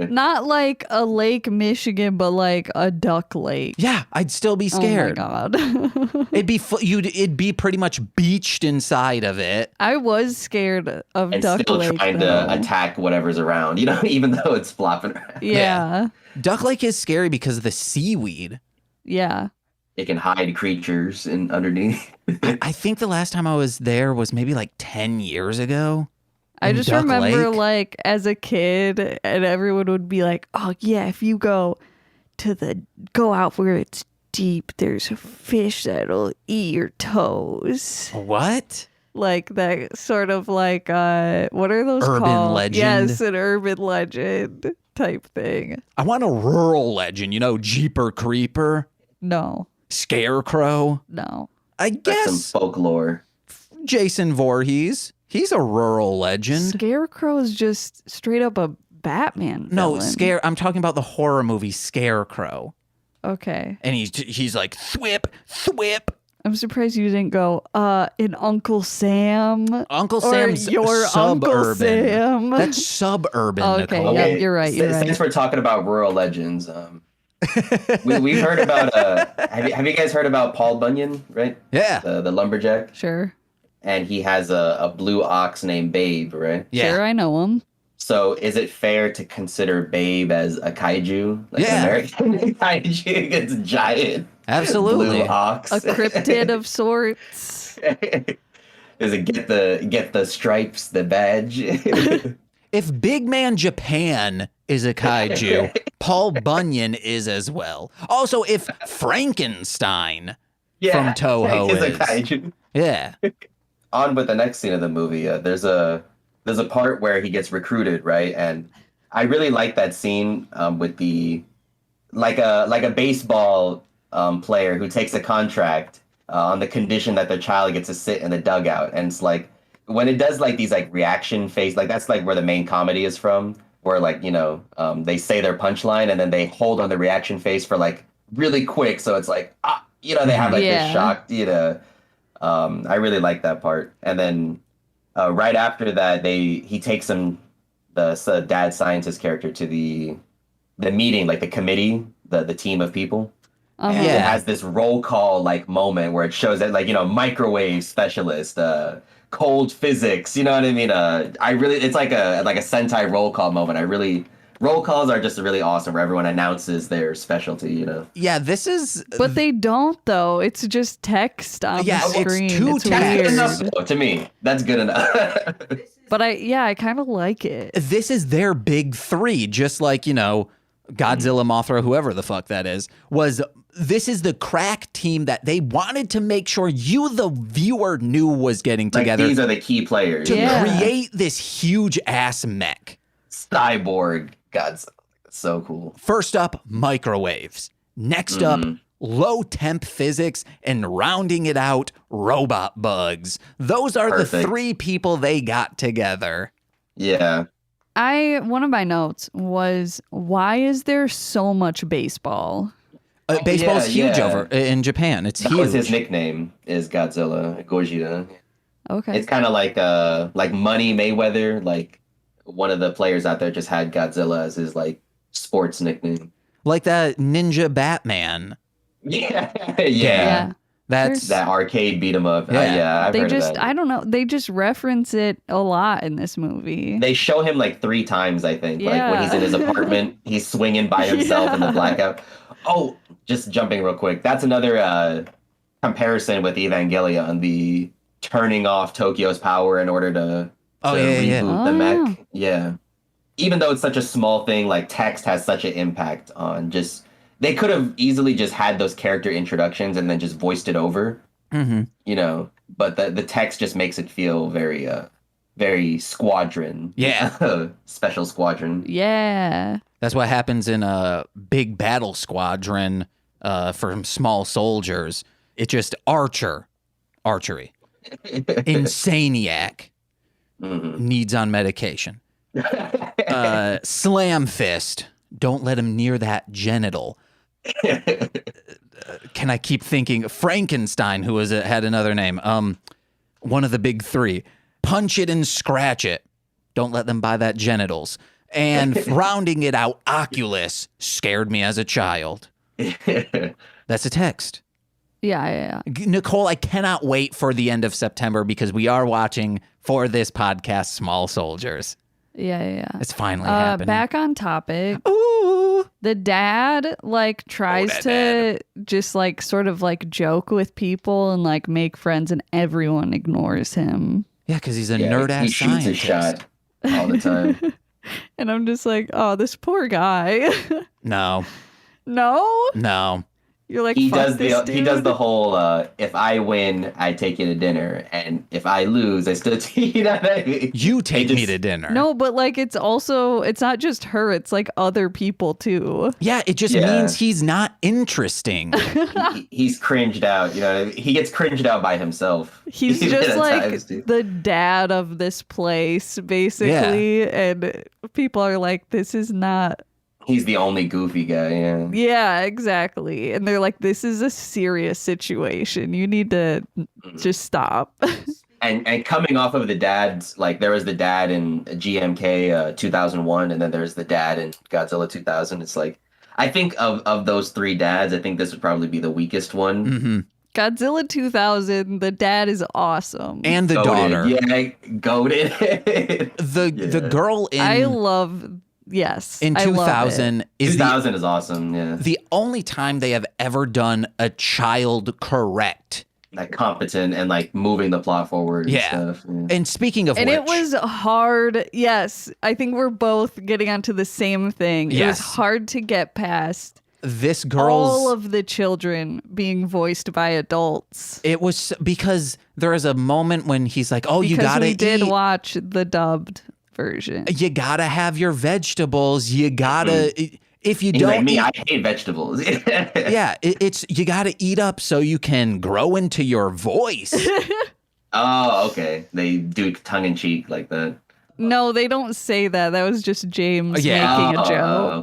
Not like a Lake Michigan, but like a duck lake. Yeah, I'd still be scared. Oh my god. It'd be pretty much beached inside of it. I was scared of And duck still lake. trying though. to attack whatever's around, even though it's flopping around. Yeah. Duck Lake is scary because of the seaweed. Yeah. It can hide creatures underneath. I think the last time I was there was maybe like 10 years ago. I in just Duck remember Lake. like as a kid and everyone would be like, "Oh yeah, if you go out where it's deep, there's a fish that'll eat your toes." What? Like that sort of like what are those Urban called? legend? Yes, an urban legend type thing. I want a rural legend, Jeeper Creeper, No. Scarecrow. No. I That's guess some folklore. Jason Voorhees. He's a rural legend. Scarecrow is just straight up a Batman No, villain. I'm talking about the horror movie Scarecrow. Okay. And he's like, thwip, thwip. I'm surprised you didn't go, in Uncle Sam. Uncle Or Sam's your Uncle suburban. Sam. That's suburban, Okay, Nicole. yeah, you're right. You're right. Since we're talking about rural legends, we heard about. Have you guys heard about Paul Bunyan? Right? Yeah. The lumberjack, Sure. and he has a blue ox named Babe, right? Yeah. Sure, I know him. So is it fair to consider Babe as a kaiju, like Yeah. an American kaiju? It's giant Absolutely. blue ox. A cryptid of sorts. Does it get the stripes, the badge? If Big Man Japan is a kaiju, Paul Bunyan is as well. Also, if Frankenstein from Toho is a is. kaiju. Yeah. On with the next scene of the movie. There's a part where he gets recruited, right? And I really like that scene with the like a baseball player who takes a contract on the condition that the child gets to sit in the dugout, and it's like when it does like these like reaction phase, like that's like where the main comedy is from, where like they say their punchline and then they hold on the reaction face for like really quick, so it's like they have like Yeah. this shocked I really like that part. And then right after that, he takes the dad scientist character to the meeting, like the committee, the team of people. And Yeah. it has this roll call like moment where it shows that like microwave specialist, cold physics. You know what I mean? It's like a Sentai roll call moment. I really roll calls are just really awesome where everyone announces their specialty, you know. Yeah, this is. But they don't though. It's just text on Yeah, the it's screen. too It's text. That's good weird. enough, though, to me. That's good enough. But I kind of like it. This is their big three, just like, you know, Godzilla, Mothra, whoever the fuck that is, this is the crack team that they wanted to make sure you, the viewer, knew was getting Like, together these are the key players. to Yeah. create this huge ass mech. Cyborg Godzilla. So cool. First up, microwaves. Next up, low temp physics, and rounding it out, robot bugs. Those are the Perfect. three people they got together. Yeah. One of my notes was, why is there so much baseball? Baseball's yeah, huge yeah. over in Japan. It's That huge. was his nickname, is Godzilla, Gojira. Okay. It's kind of like Money Mayweather. Like, one of the players out there just had Godzilla as his, like, sports nickname. Like that Ninja Batman. Yeah. yeah. That's That arcade beat 'em up. Yeah. Yeah, I've They heard just, of that. I don't know. They just reference it a lot in this movie. They show him like 3 times, I think. Like when he's in his Yeah. apartment, he's swinging by himself in the Yeah. blackout. Oh, just jumping real quick. That's another comparison with Evangelion, the turning off Tokyo's power in order to reboot the Oh, mech. Yeah. Even though it's such a small thing, like text has such an impact on just. They could have easily just had those character introductions and then just voiced it over, Mhm. you know. But the text just makes it feel very, very squadron. Yeah. Special squadron. Yeah. That's what happens in a big battle squadron from small soldiers. It's just archery. Insaniac needs on medication. Slam fist. Don't let him near that genital. Can I keep thinking? Frankenstein, who had another name. One of the big three. Punch it and scratch it. Don't let them buy that genitals. And rounding it out, Oculus scared me as a child. That's a text. Yeah. Nicole, I cannot wait for the end of September because we are watching for this podcast Small Soldiers. Yeah. It's finally happening. Back on topic. Ooh. The dad like tries that to just like sort of like joke with people and like make friends, and everyone ignores him. Yeah, because he's a Yeah, nerd ass he shoots his scientist. shot all the time. And I'm just like, oh, this poor guy. No. No, you're like, He fuck does this he does dude. the whole if I win, I take you to dinner, and if I lose, I still you know what I mean? You take They me just- to dinner. No, but like it's not just her, it's like other people too. Yeah, it just Yeah. means he's not interesting. He's cringed out, you know. He gets cringed out by himself. He's Even just at like times, too. the dad of this place, basically. And people are like, this is not. He's the only goofy guy. Yeah. Yeah, exactly. And they're like, this is a serious situation. You need to just stop. And coming off of the dads, like there was the dad in GMK 2001, and then there's the dad in Godzilla 2000. It's like I think of those 3 dads, I think this would probably be the weakest one. Hmm. Godzilla 2000, the dad is awesome. And the Goated. daughter. Yeah, goaded. The girl in I love, yes. in I love 2000 is 2000 is awesome. Yeah, the only time they have ever done a child correct. like competent and like moving the plot forward. And Yeah. stuff. Yeah. And speaking of And which, it was hard. Yes, I think we're both getting onto the same thing. It was Yes. hard to get past this girl's all of the children being voiced by adults. it was because there is a moment when he's like, "Oh, you Because gotta we did eat. watch the dubbed version. You gotta have your vegetables. You gotta if you He's don't like me, eat, I hate vegetables. yeah, it's you gotta eat up so you can grow into your voice." Oh, okay. They do tongue in cheek like that. No, they don't say that. That was just James Yeah. making a Oh,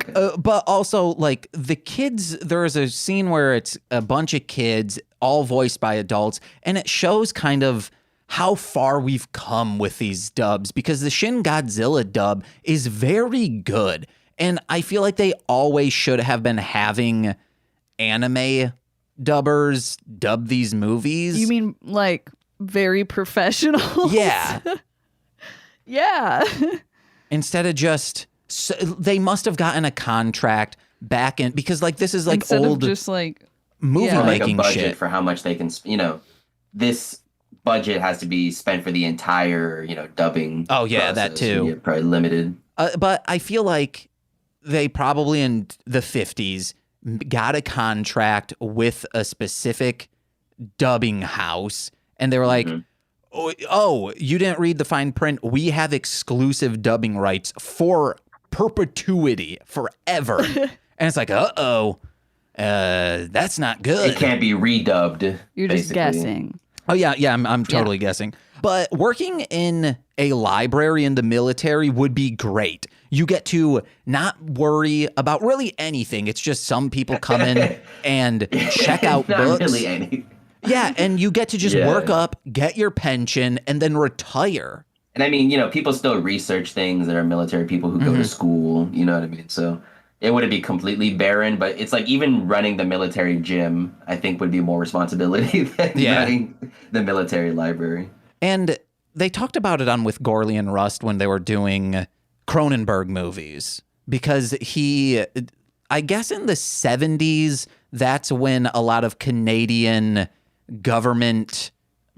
joke. okay. But also, like, the kids, there is a scene where it's a bunch of kids, all voiced by adults, and it shows kind of how far we've come with these dubs because the Shin Godzilla dub is very good. And I feel like they always should have been having anime dubbers dub these movies. You mean like very professional? Yeah. Yeah. Instead of just So they must have gotten a contract back in because like this is like Instead old of just like movie yeah. like a making budget shit. for how much they can, this budget has to be spent for the entire, dubbing. Oh, yeah, that process. too. Yeah, probably limited. But I feel like they probably in the 50s got a contract with a specific dubbing house, and they were like, oh, you didn't read the fine print. We have exclusive dubbing rights for perpetuity, forever. And it's like, that's not good. It can't be redubbed. you're just basically. guessing. Oh, yeah, I'm totally guessing. But working in a library in the military would be great. You get to not worry about really anything. It's just some people come in and check out Not books. really any. Yeah, and you get to just Yeah. work up, get your pension, and then retire. And I mean, people still research things. There are military people who go to school, you know what I mean? So it wouldn't be completely barren, but it's like even running the military gym, I think would be more responsibility than running the military library. And they talked about it on With Gorley and Rust when they were doing Cronenberg movies. Because I guess in the 70s, that's when a lot of Canadian government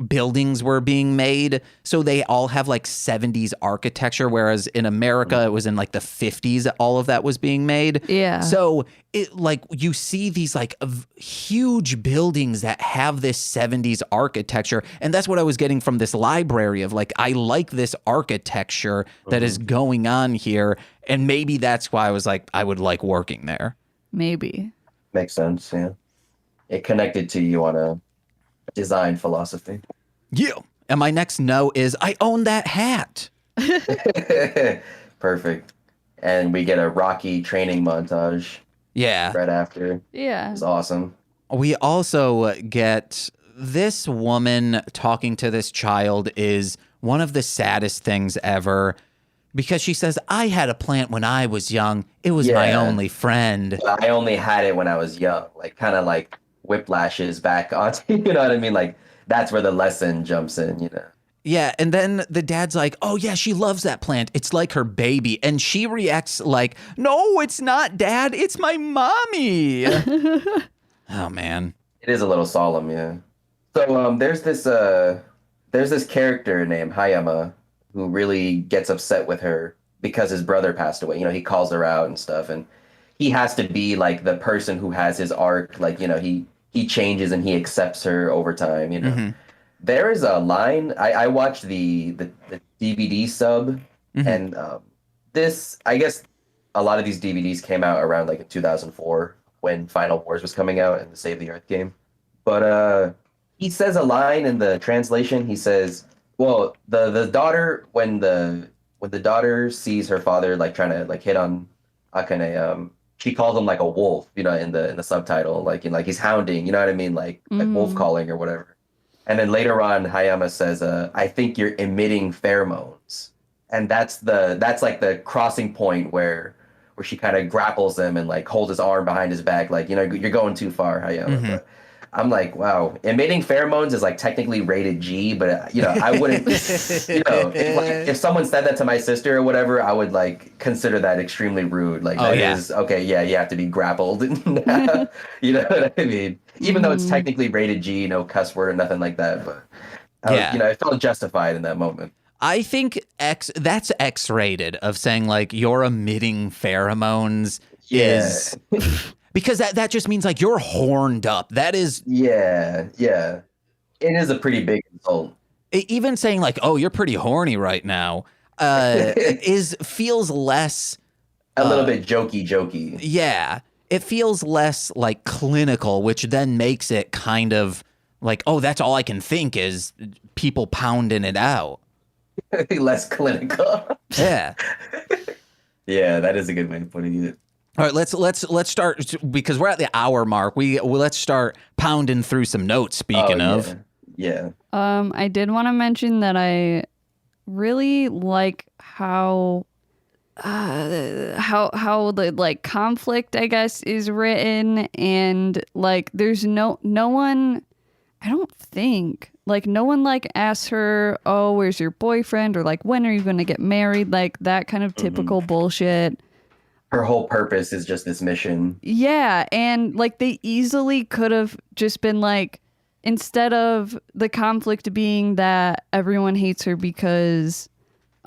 buildings were being made. So they all have like 70s architecture, whereas in America, it was in like the 50s that all of that was being made. Yeah. So it like you see these like huge buildings that have this 70s architecture. And that's what I was getting from this library of like, I like this architecture that is going on here. And maybe that's why I was like, I would like working there. Maybe. Makes sense, yeah. It connected to you on a design philosophy. Yeah. And my next no is I own that hat. Perfect. And we get a Rocky training montage Yeah. right after. Yeah. It's awesome. We also get this woman talking to this child is one of the saddest things ever because she says, I had a plant when I was young. It was my Yeah. only friend. I only had it when I was young, like kind of like whiplashes back onto, you know what I mean? Like that's where the lesson jumps in. Yeah. And then the dad's like, oh, yeah, she loves that plant. It's like her baby. And she reacts like, no, it's not, Dad. It's my mommy. Oh, man. It is a little solemn, yeah. So there's this character named Hayama who really gets upset with her because his brother passed away. He calls her out and stuff, and he has to be like the person who has his arc. Like, he changes and he accepts her over time. There is a line. I watched the DVD sub, and this, I guess, a lot of these DVDs came out around like in 2004 when Final Wars was coming out and the Save the Earth game. But he says a line in the translation. He says, "Well, the daughter when the daughter sees her father like trying to like hit on Akane, she calls him like a wolf, in the subtitle, like he's hounding, you know what I mean, like wolf calling or whatever." And then later on, Hayama says, "I think you're emitting pheromones," and that's like the crossing point where she kind of grapples him and like holds his arm behind his back, like you're going too far, Hayama. But I'm like, wow, emitting pheromones is like technically rated G, but I wouldn't, if someone said that to my sister or whatever, I would like consider that extremely rude. Like is okay, yeah, you have to be grappled. You know what I mean? Even though it's technically rated G, no cuss word or nothing like that, but I felt justified in that moment. I think that's X-rated of saying like you're emitting pheromones is because that just means like you're horned up. That is yeah. It is a pretty big insult. Even saying like, oh, you're pretty horny right now feels less a little bit jokey. Yeah. It feels less like clinical, which then makes it kind of like, oh, that's all I can think is people pounding it out. Less clinical. Yeah. Yeah, that is a good way of putting it. All right, let's start because we're at the hour mark. Let's start pounding through some notes. Speaking of, yeah. I did want to mention that I really like how the like conflict, I guess, is written, and like there's no one. I don't think. Like, no one, like, asks her, oh, where's your boyfriend? Or, like, when are you going to get married? Like, that kind of typical bullshit. Her whole purpose is just this mission. Yeah, and, like, they easily could have just been, like, instead of the conflict being that everyone hates her because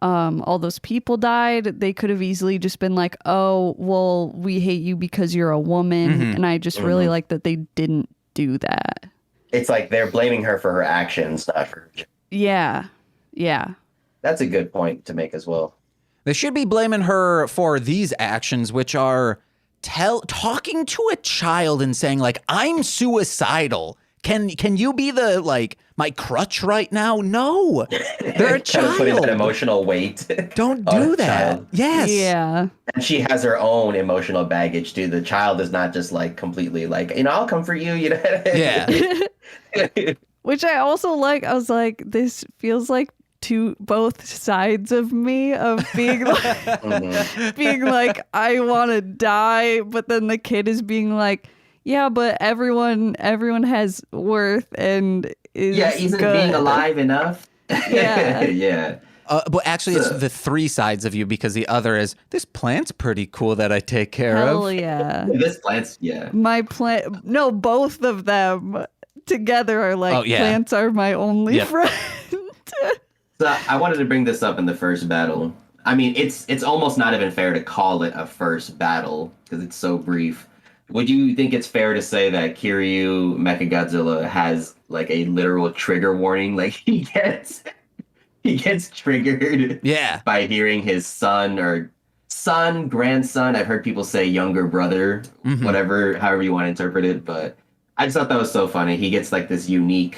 all those people died, they could have easily just been like, oh, well, we hate you because you're a woman. And I just really like that they didn't do that. It's like they're blaming her for her actions, not for her. Yeah. Yeah. That's a good point to make as well. They should be blaming her for these actions, which are talking to a child and saying, like, I'm suicidal. Can you be the, like, my crutch right now? No. They're a child. Putting that emotional weight. Don't on do a that. child. Yes. Yeah. And she has her own emotional baggage too. The child is not just like completely like, I'll come for you, Yeah. Which I also like. I was like, this feels like both sides of me of being like, being like, I want to die, but then the kid is being like, yeah, but everyone has worth and is isn't good. being alive enough? Yeah. Yeah. But actually, it's the three sides of you, because the other is, this plant's pretty cool that I take care Hell of. yeah. This plant's, yeah. My plant, no, both of them together are like, Oh, yeah. plants are my only Yep. friend. So I wanted to bring this up in the first battle. I mean, it's almost not even fair to call it a first battle because it's so brief. Would you think it's fair to say that Kiryu Mechagodzilla has like a literal trigger warning? Like he gets triggered Yeah. by hearing his son, grandson. I've heard people say younger brother, whatever, however you want to interpret it. But I just thought that was so funny. He gets like this unique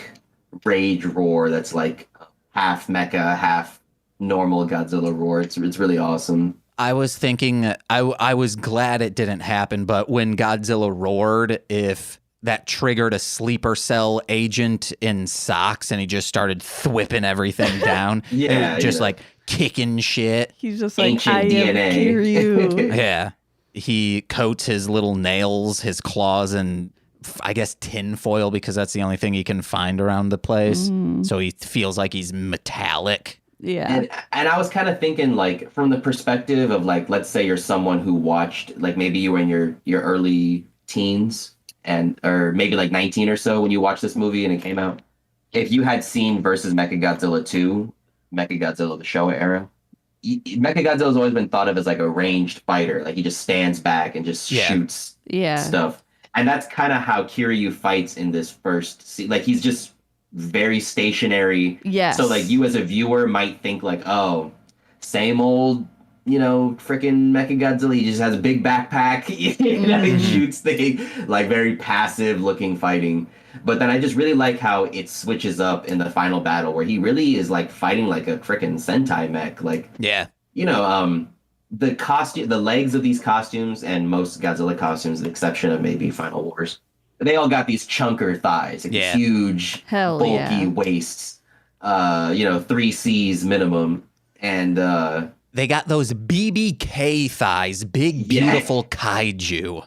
rage roar that's like half mecha, half normal Godzilla roar. It's really awesome. I was thinking, I was glad it didn't happen, but when Godzilla roared, if that triggered a sleeper cell agent in socks and he just started thwipping everything down, just like kicking shit. He's just like, Ancient I DNA. am Kiryu. Yeah. He coats his little nails, his claws, in, I guess, tin foil, because that's the only thing he can find around the place. So he feels like he's metallic. Yeah. And I was kind of thinking, like, from the perspective of, like, let's say you're someone who watched, like, maybe you were in your early teens, or maybe like 19 or so when you watched this movie and it came out. If you had seen versus Mechagodzilla 2, Mechagodzilla the Showa era, Mechagodzilla's always been thought of as like a ranged fighter. Like he just stands back and just shoots stuff. And that's kind of how Kiryu fights in this first scene. Like he's just very stationary. Yes. So like you as a viewer might think like, oh, same old, freaking Mechagodzilla. He just has a big backpack. He shoots things, like very passive looking fighting. But then I just really like how it switches up in the final battle where he really is like fighting like a freaking Sentai mech. Like, the costume, the legs of these costumes and most Godzilla costumes, with the exception of maybe Final Wars, they all got these chunker thighs, like huge, bulky waists, 3 C's minimum. And they got those BBK thighs, big, beautiful kaiju.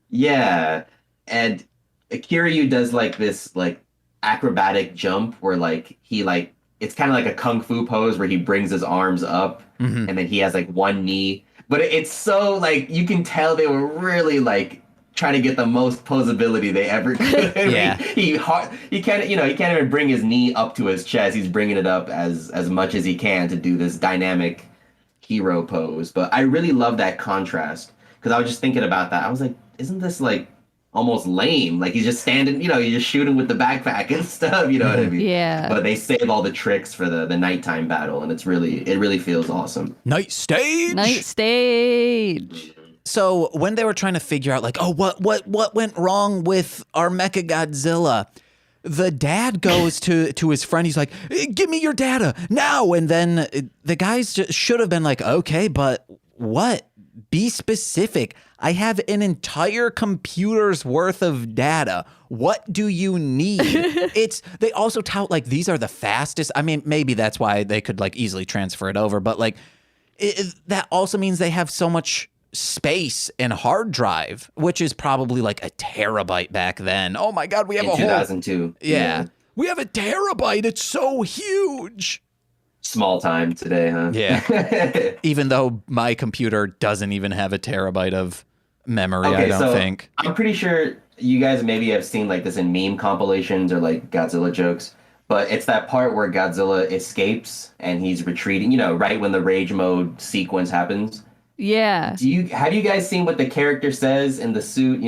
Yeah. And Kiryu does like this like acrobatic jump where like he like, it's kind of like a kung fu pose where he brings his arms up and then he has like one knee. But it's so like, you can tell they were really like trying to get the most posability they ever could. He can't even bring his knee up to his chest. He's bringing it up as much as he can to do this dynamic hero pose. But I really love that contrast because I was just thinking about that. I was like, isn't this like almost lame? Like he's just standing, he's just shooting with the backpack and stuff, you know what I mean? Yeah. But they save all the tricks for the nighttime battle, and it really feels awesome. Night stage. So when they were trying to figure out like, oh, what went wrong with our Mechagodzilla, the dad goes to his friend. He's like, give me your data now. And then the guys just should have been like, okay, but what? Be specific. I have an entire computer's worth of data. What do you need? They also tout like these are the fastest. I mean, maybe that's why they could like easily transfer it over, but like that also means they have so much space and hard drive, which is probably like a terabyte back then. Oh my God, we have In a 2002. Yeah. We have a terabyte. It's so huge. Small time today, huh? Yeah. Even though my computer doesn't even have a terabyte of memory, I don't think. I'm pretty sure you guys maybe have seen like this in meme compilations or like Godzilla jokes, but it's that part where Godzilla escapes and he's retreating, right when the rage mode sequence happens. Yeah. Have you guys seen what the character says in the suit,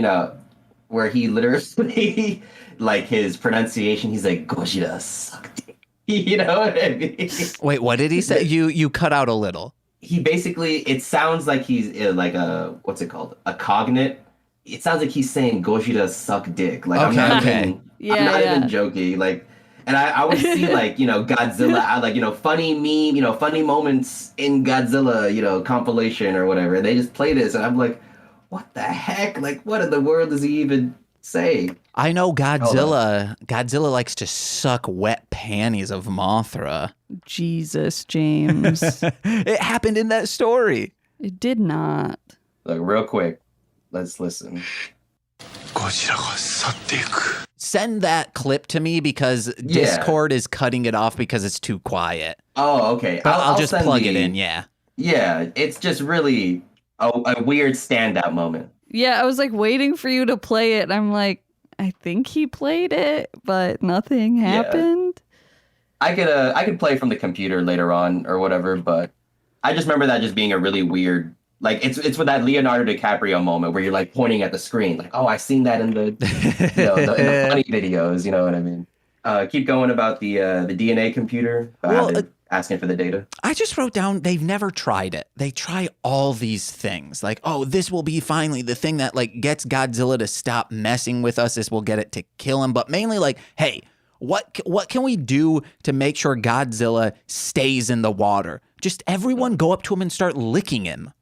where he literally like his pronunciation, he's like Godzilla suck dick. You know what I mean? Wait, what did he say? You cut out a little. He basically, it sounds like he's like what's it called? A cognate. It sounds like he's saying Gojira suck dick. Like, Okay, I'm not even joking. Like, and I would see like, Godzilla, like, funny meme, funny moments in Godzilla, compilation or whatever. And they just play this and I'm like, what the heck? Like, what in the world does he even say? I know Godzilla likes to suck wet panties of Mothra. Jesus, James. It happened in that story. It did not. Look, real quick, let's listen. Send that clip to me because Discord is cutting it off because it's too quiet. Oh, okay. But I'll just send plug it in, yeah. Yeah, it's just really a weird standout moment. Yeah, I was like waiting for you to play it. And I'm like, I think he played it, but nothing happened. I could play from the computer later on or whatever, but I just remember that just being a really weird, like it's with that Leonardo DiCaprio moment where you're like pointing at the screen, like, oh, I seen that in the, in the funny videos, you know what I mean? Keep going about the DNA computer. Asking for the data. I just wrote down they've never tried it. They try all these things. Like, oh, this will be finally the thing that like gets Godzilla to stop messing with us. This will get it to kill him. But mainly like, hey, what can we do to make sure Godzilla stays in the water? Just everyone go up to him and start licking him.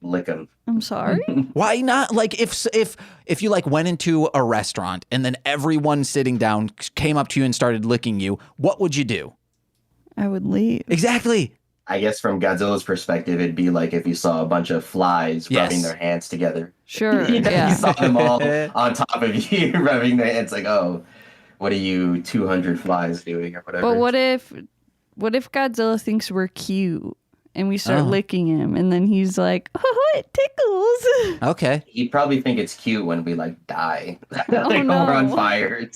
Lick him. I'm sorry? Why not? Like if you like went into a restaurant and then everyone sitting down came up to you and started licking you, what would you do? I would leave. Exactly. I guess from Godzilla's perspective, it'd be like if you saw a bunch of flies rubbing their hands together. Sure. You saw them all on top of you rubbing their hands. Like, oh, what are you 200 flies doing or whatever? But what if Godzilla thinks we're cute and we start licking him and then he's like, oh, it tickles. Okay. He'd probably think it's cute when we like die. Like no. we're on fire.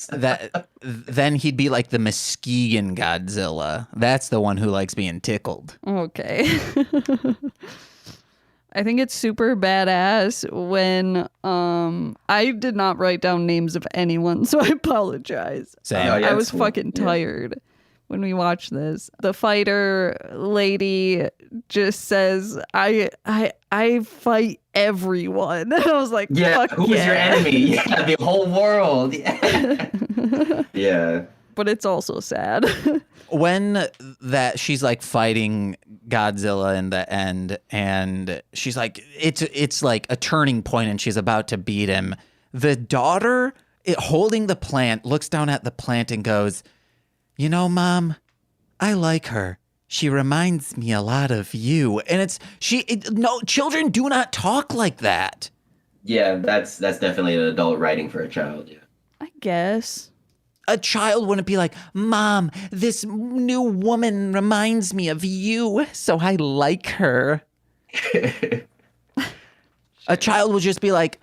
Then he'd be like the Muskegon Godzilla. That's the one who likes being tickled. Okay. I think it's super badass when I did not write down names of anyone, so I apologize. Same. Oh, yeah, I was cool. fucking tired when we watched this. The fighter lady just says, I fight everyone. And I was like, Yeah, fuck who's your enemy? Yeah, the whole world. Yeah. But it's also sad. When that she's like fighting Godzilla in the end, and she's like, it's like a turning point, and she's about to beat him. The daughter, holding the plant, looks down at the plant and goes, you know, Mom, I like her. She reminds me a lot of you. And no, children do not talk like that. Yeah, that's definitely an adult writing for a child. Yeah. I guess. A child wouldn't be like, Mom, this new woman reminds me of you, so I like her. A child would just be like,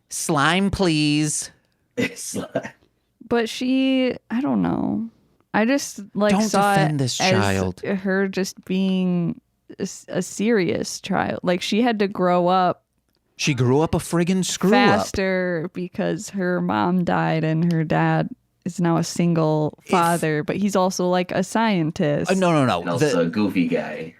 slime, please. But I don't know. I just like Don't saw defend it this as child. her just being a serious child. Like she had to grow up She grew up a friggin' screw faster because her mom died and her dad is now a single father, but he's also like a scientist. up. No. And also a goofy guy.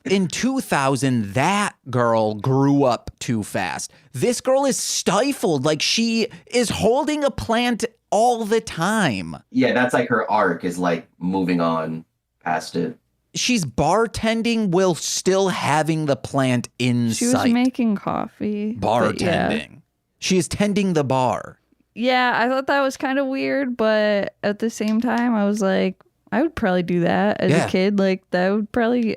In 2000, that girl grew up too fast. This girl is stifled. Like she is holding a plant all the time. Yeah, that's like her arc is like moving on past it. She's bartending while still having the plant in She was sight. making coffee. but yeah. Bartending. She is tending the bar. Yeah, I thought that was kind of weird, but at the same time, I was like, I would probably do that as Yeah. a kid. Like I'd probably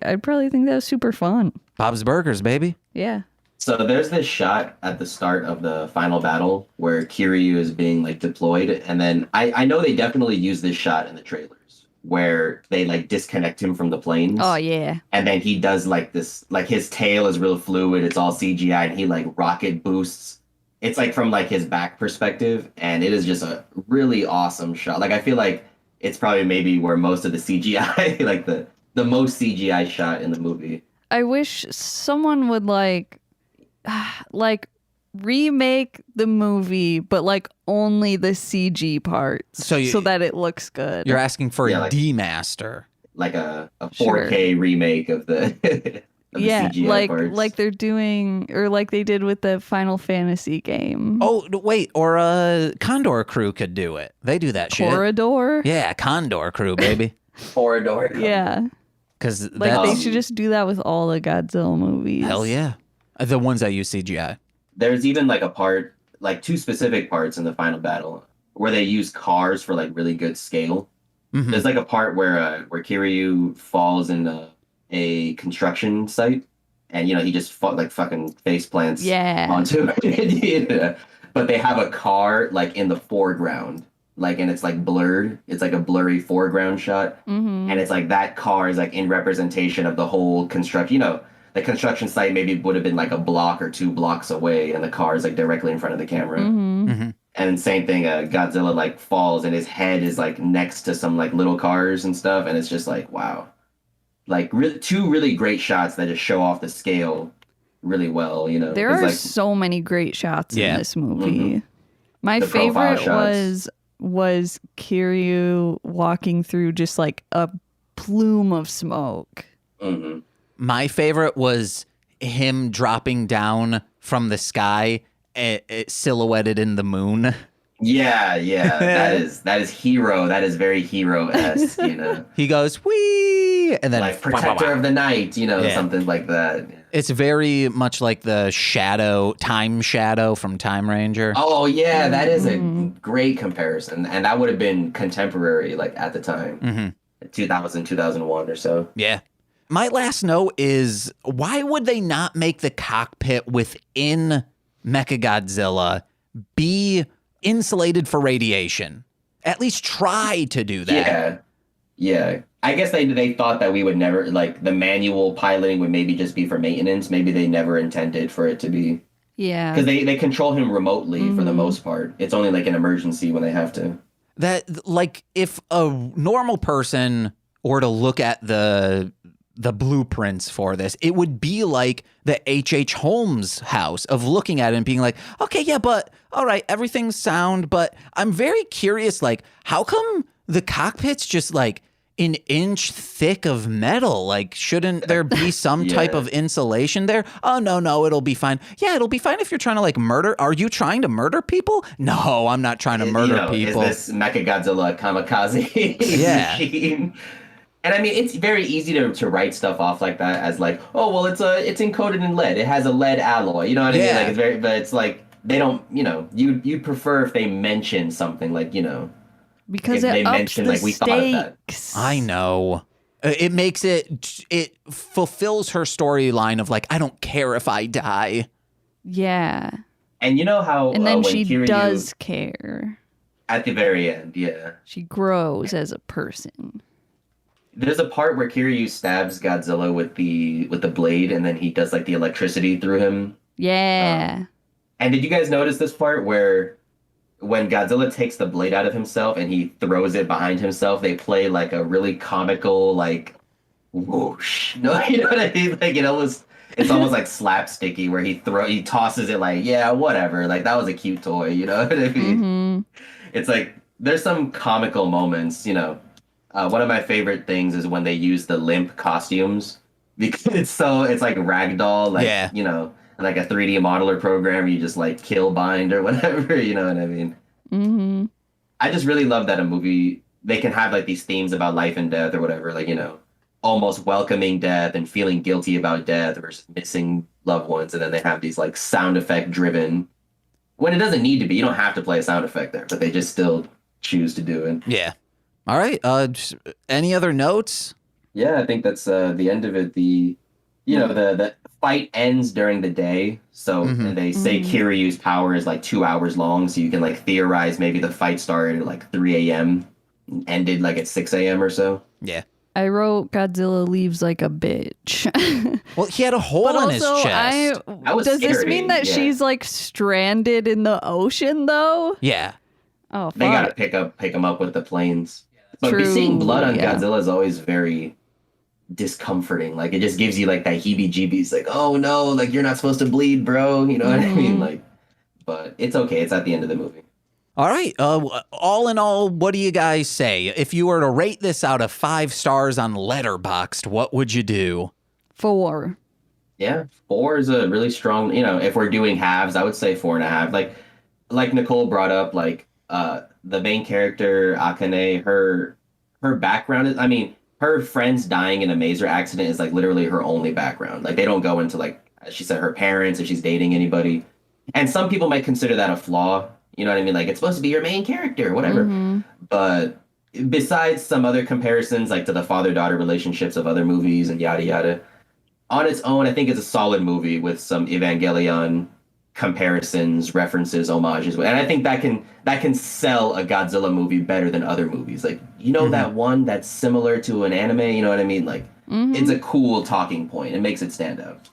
think that was super fun. Bob's Burgers, baby. Yeah. So there's this shot at the start of the final battle where Kiryu is being like deployed, and then I know they definitely use this shot in the trailers where they like disconnect him from the planes. Oh yeah. And then he does like this, like his tail is real fluid, it's all CGI, and he like rocket boosts. It's like from like his back perspective, and it is just a really awesome shot. Like I feel like it's probably maybe where most of the CGI, like the most CGI shot in the movie. I wish someone would like remake the movie, but like only the CG parts, so that it looks good. You're asking for Yeah, a like- demaster. Like a 4K remake of the, of the CGI parts. like they're doing, or like they did with the Final Fantasy game. Oh, wait, or Condor Crew could do it. They do that shit. Corridor. Yeah, Condor Crew, baby. Corridor. Yeah, Because like that's... they should just do that with all the Godzilla movies. Hell yeah. The ones that use CGI. There's even like a part, like two specific parts in the final battle where they use cars for like really good scale. Mhm. There's like a part where Kiryu falls in a construction site, and he just like fucking face plants onto it. Yeah. But they have a car like in the foreground, like, and it's like blurred. It's like a blurry foreground shot, and it's like that car is like in representation of the whole construction. The construction site maybe would have been like a block or 2 blocks away, and the car is like directly in front of the camera. And same thing, Godzilla like falls, and his head is like next to some like little cars and stuff, and it's just like wow, like two really great shots that just show off the scale really well. There are like, so many great shots in this movie. My The profile favorite shots. was Kiryu walking through just like a plume of smoke. mhm. My favorite was him dropping down from the sky, silhouetted in the moon. Yeah, that is hero. That is very hero-esque. He goes, wee! And then... Like protector of the night. Something like that. It's very much like the time shadow from Time Ranger. Oh yeah, that is a great comparison, and that would have been contemporary, like at the time, 2000, 2001 or so. Yeah. My last note is, why would they not make the cockpit within Mechagodzilla be insulated for radiation? At least try to do that. Yeah. I guess they thought that we would never, like, the manual piloting would maybe just be for maintenance. Maybe they never intended for it to be. Yeah. Because they control him remotely for the most part. It's only like an emergency when they have to. That, like, if a normal person were to look at the blueprints for this, it would be like the H.H. Holmes house, of looking at it and being like, okay, yeah, but all right, everything's sound, but I'm very curious, like, how come the cockpit's just like an inch thick of metal? Like, shouldn't there be some type of insulation there? Oh, no, it'll be fine. Yeah, it'll be fine if you're trying to like murder. Are you trying to murder people? No, I'm not trying to murder people. Is this Mechagodzilla kamikaze machine? And I mean, it's very easy to write stuff off like that as like, oh, well, it's encoded in lead. It has a lead alloy. You know what I mean? Like but it's like they don't. You'd prefer if they mention something like because if it they ups mentioned, the like, we thought of that. stakes. I know. It makes it fulfills her storyline of like, I don't care if I die. Yeah. And you know how And then when she Kiryu, does care. at the very end, yeah. She grows as a person. There's a part where Kiryu stabs Godzilla with the blade, and then he does like the electricity through him. Yeah. And did you guys notice this part where when Godzilla takes the blade out of himself and he throws it behind himself, they play like a really comical like whoosh. No, you know what I mean? Like it's almost like slapsticky where he tosses it like, yeah, whatever. Like that was a cute toy, you know what I mean? It's like there's some comical moments, one of my favorite things is when they use the limp costumes, because it's like ragdoll, like like a 3D modeler program, you just like kill bind or whatever, you know what I mean? I just really love that a movie, they can have like these themes about life and death or whatever, like, almost welcoming death and feeling guilty about death versus missing loved ones, and then they have these like sound effect driven, when it doesn't need to be. You don't have to play a sound effect there, but they just still choose to do it. Yeah. All right. Any other notes? Yeah, I think that's the end of it. you know, the fight ends during the day. So they say Kiryu's power is like 2 hours long. So you can like theorize maybe the fight started at like 3 a.m. ended like at 6 a.m. or so. Yeah. I wrote Godzilla leaves like a bitch. Well, he had a hole But in his also, chest. That was does this scary, mean that yeah. she's like stranded in the ocean though? Yeah. Oh, They gotta fuck. pick him up with the planes. But True, seeing blood on yeah. Godzilla is always very discomforting. Like it just gives you like that heebie-jeebies. Like, oh no, like you're not supposed to bleed, bro. You know what I mean? Like, but it's okay. It's at the end of the movie. All right. All in all, what do you guys say? If you were to rate this out of 5 stars on Letterboxd, what would you do? 4. Yeah, 4 is a really strong. You know, if we're doing halves, I would say 4.5. Like Nicole brought up, like the main character Akane, her background is. I mean, her friends dying in a maser accident is like literally her only background. Like they don't go into like as she said her parents if she's dating anybody, and some people might consider that a flaw. You know what I mean? Like it's supposed to be your main character, whatever. But besides some other comparisons, like to the father-daughter relationships of other movies and yada yada, on its own, I think it's a solid movie with some Evangelion comparisons, references, homages, and I think that can sell a Godzilla movie better than other movies. Like that one that's similar to an anime. You know what I mean? Like it's a cool talking point. It makes it stand out.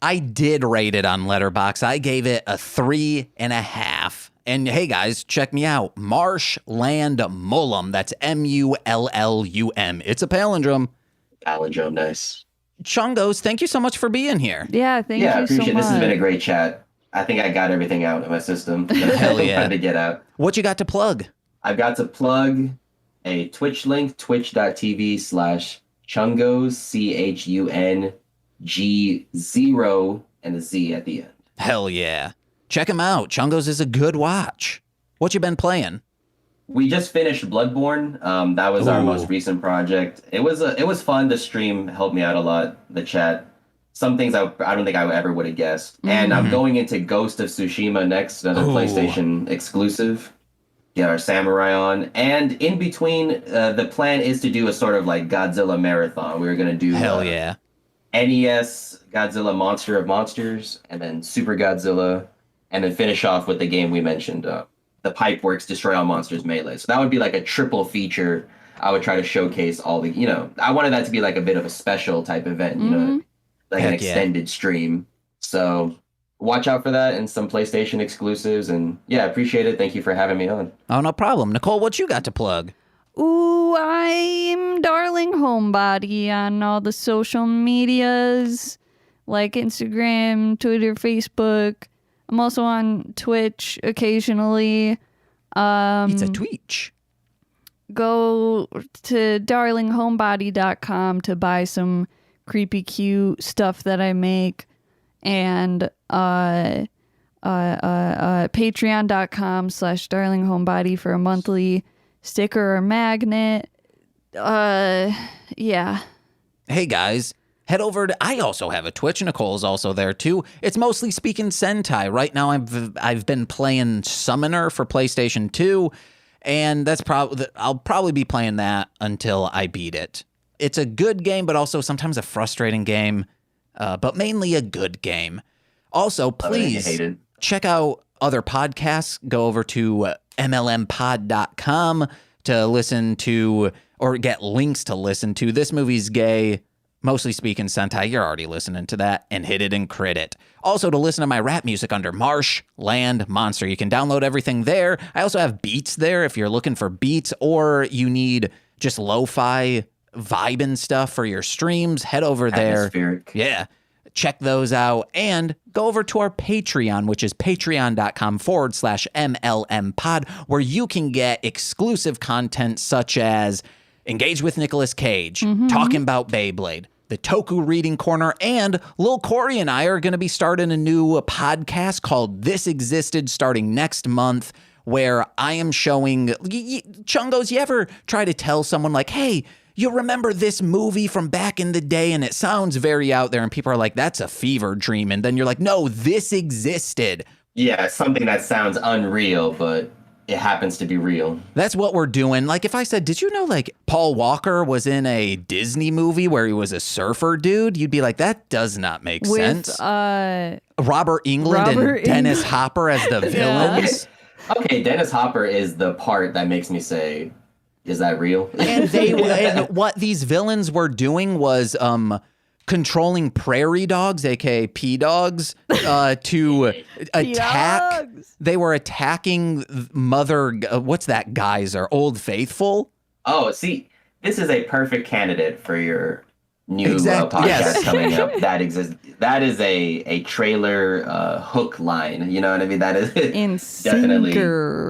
I did rate it on Letterboxd. I gave it a 3.5. And hey guys, check me out. Marshland Mullum. That's Mullum. It's a palindrome. Palindrome, nice. Chung0z, thank you so much for being here. Yeah, thank Yeah, I you so appreciate much. This has been a great chat. I think I got everything out of my system. Hell yeah. Had to get out. What you got to plug? I've got to plug a Twitch link, twitch.tv/Chung0z, CHUNG0 and a Z at the end. Hell yeah. Check him out. Chung0z is a good watch. What you been playing? We just finished Bloodborne. That was our Ooh. most recent project. It was fun. The stream helped me out a lot. The chat. Some things I don't think I ever would have guessed. And I'm going into Ghost of Tsushima next, another Ooh. PlayStation exclusive. Get our samurai on. And in between, the plan is to do a sort of like Godzilla marathon. We were going to do Hell yeah. NES Godzilla Monster of Monsters, and then Super Godzilla, and then finish off with the game we mentioned, the Pipeworks Destroy All Monsters Melee. So that would be like a triple feature. I would try to showcase all the, I wanted that to be like a bit of a special type event, like an Heck yeah. extended stream. So watch out for that and some PlayStation exclusives. And yeah, appreciate it. Thank you for having me on. Oh, no problem. Nicole, what you got to plug? Ooh, I'm Darling Homebody on all the social medias like Instagram, Twitter, Facebook. I'm also on Twitch occasionally. It's a Twitch. Go to darlinghomebody.com to buy some creepy cute stuff that I make, and patreon.com/darlinghomebody for a monthly sticker or magnet. Yeah. Hey guys, head over to, I also have a Twitch. Nicole's also there too. It's Mostly Speakin Sentai. Right now I've been playing Summoner for PlayStation 2, and I'll probably be playing that until I beat it. It's a good game, but also sometimes a frustrating game, but mainly a good game. Also, please check out other podcasts. Go over to mlmpod.com to listen to, or get links to listen to This Movie's Gay, Mostly Speakin Sentai. You're already listening to that, and Hit It and Crit It. Also, to listen to my rap music under Marshland Monster. You can download everything there. I also have beats there if you're looking for beats, or you need just lo-fi vibing stuff for your streams. Head over there. Atmospheric. Yeah. Check those out, and go over to our Patreon, which is patreon.com/MLMpod, where you can get exclusive content such as Engage with Nicolas Cage, talking about Beyblade, the Toku Reading Corner, and Lil Corey and I are going to be starting a new podcast called This Existed starting next month, where I am showing, Chung0z, you ever try to tell someone like, hey, you remember this movie from back in the day, and it sounds very out there, and people are like, that's a fever dream, and then you're like, no, this existed. Yeah, something that sounds unreal, but it happens to be real. That's what we're doing. Like if I said, did you know like Paul Walker was in a Disney movie where he was a surfer dude? You'd be like, that does not make sense. Robert Englund and Dennis Hopper as the villains. Okay, Dennis Hopper is the part that makes me say, is that real? And what these villains were doing was controlling prairie dogs, aka pea dogs, to attack. They were attacking Mother. What's that geyser? Old Faithful. Oh, see, this is a perfect candidate for your new podcast Yes. coming up. That exists. That is a trailer hook line. You know what I mean? That is definitely.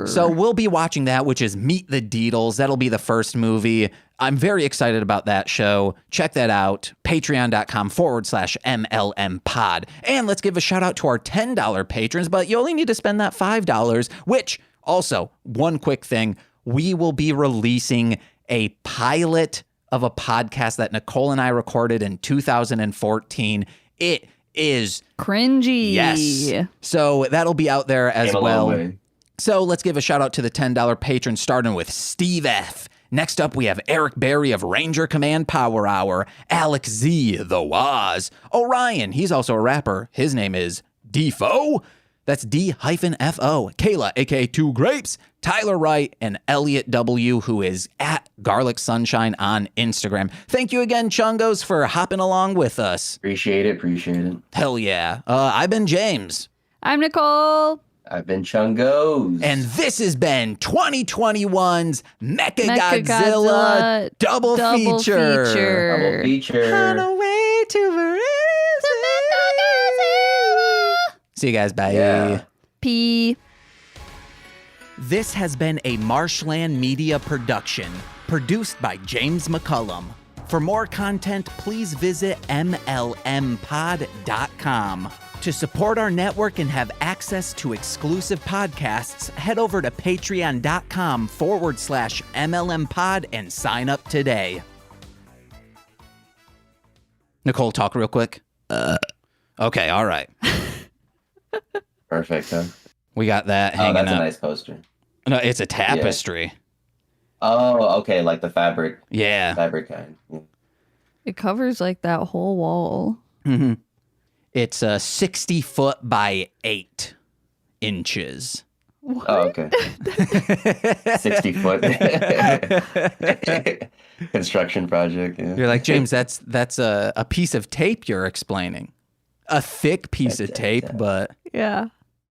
So we'll be watching that, which is Meet the Deedles. That'll be the first movie. I'm very excited about that show. Check that out. Patreon.com/MLM pod. And let's give a shout out to our $10 patrons, but you only need to spend that $5, which also, one quick thing, we will be releasing a pilot of a podcast that Nicole and I recorded in 2014. It is cringy. Yes. So that'll be out there as well. So let's give a shout out to the $10 patrons, starting with Steve F. Next up, we have Eric Berry of Ranger Command Power Hour, Alex Z, The Waz, Orion, he's also a rapper. His name is Defo. That's D-F-O. Kayla, aka Two Grapes, Tyler Wright, and Elliot W, who is at Garlic Sunshine on Instagram. Thank you again, Chung0z, for hopping along with us. Appreciate it. Hell yeah. I've been James. I'm Nicole. I've been Chung0z. And this has been 2021's Mechagodzilla double feature. Double feature. On a way to Verizon. See you guys. Bye. Yeah. P. This has been a Marshland Media production, produced by James McCollum. For more content, please visit MLMpod.com. To support our network and have access to exclusive podcasts, head over to patreon.com/MLMpod and sign up today. Nicole, talk real quick. Okay, all right. Perfect, huh? We got that hanging that's up. a nice poster. No, it's a tapestry. Oh, okay, like the fabric Yeah. kind. Yeah. It covers like that whole wall. Mm-hmm. It's 60 foot by 8 inches. What? Oh, okay. 60 foot construction project. Yeah. You're like, James, that's a piece of tape you're explaining. A thick piece of tape, but Yeah.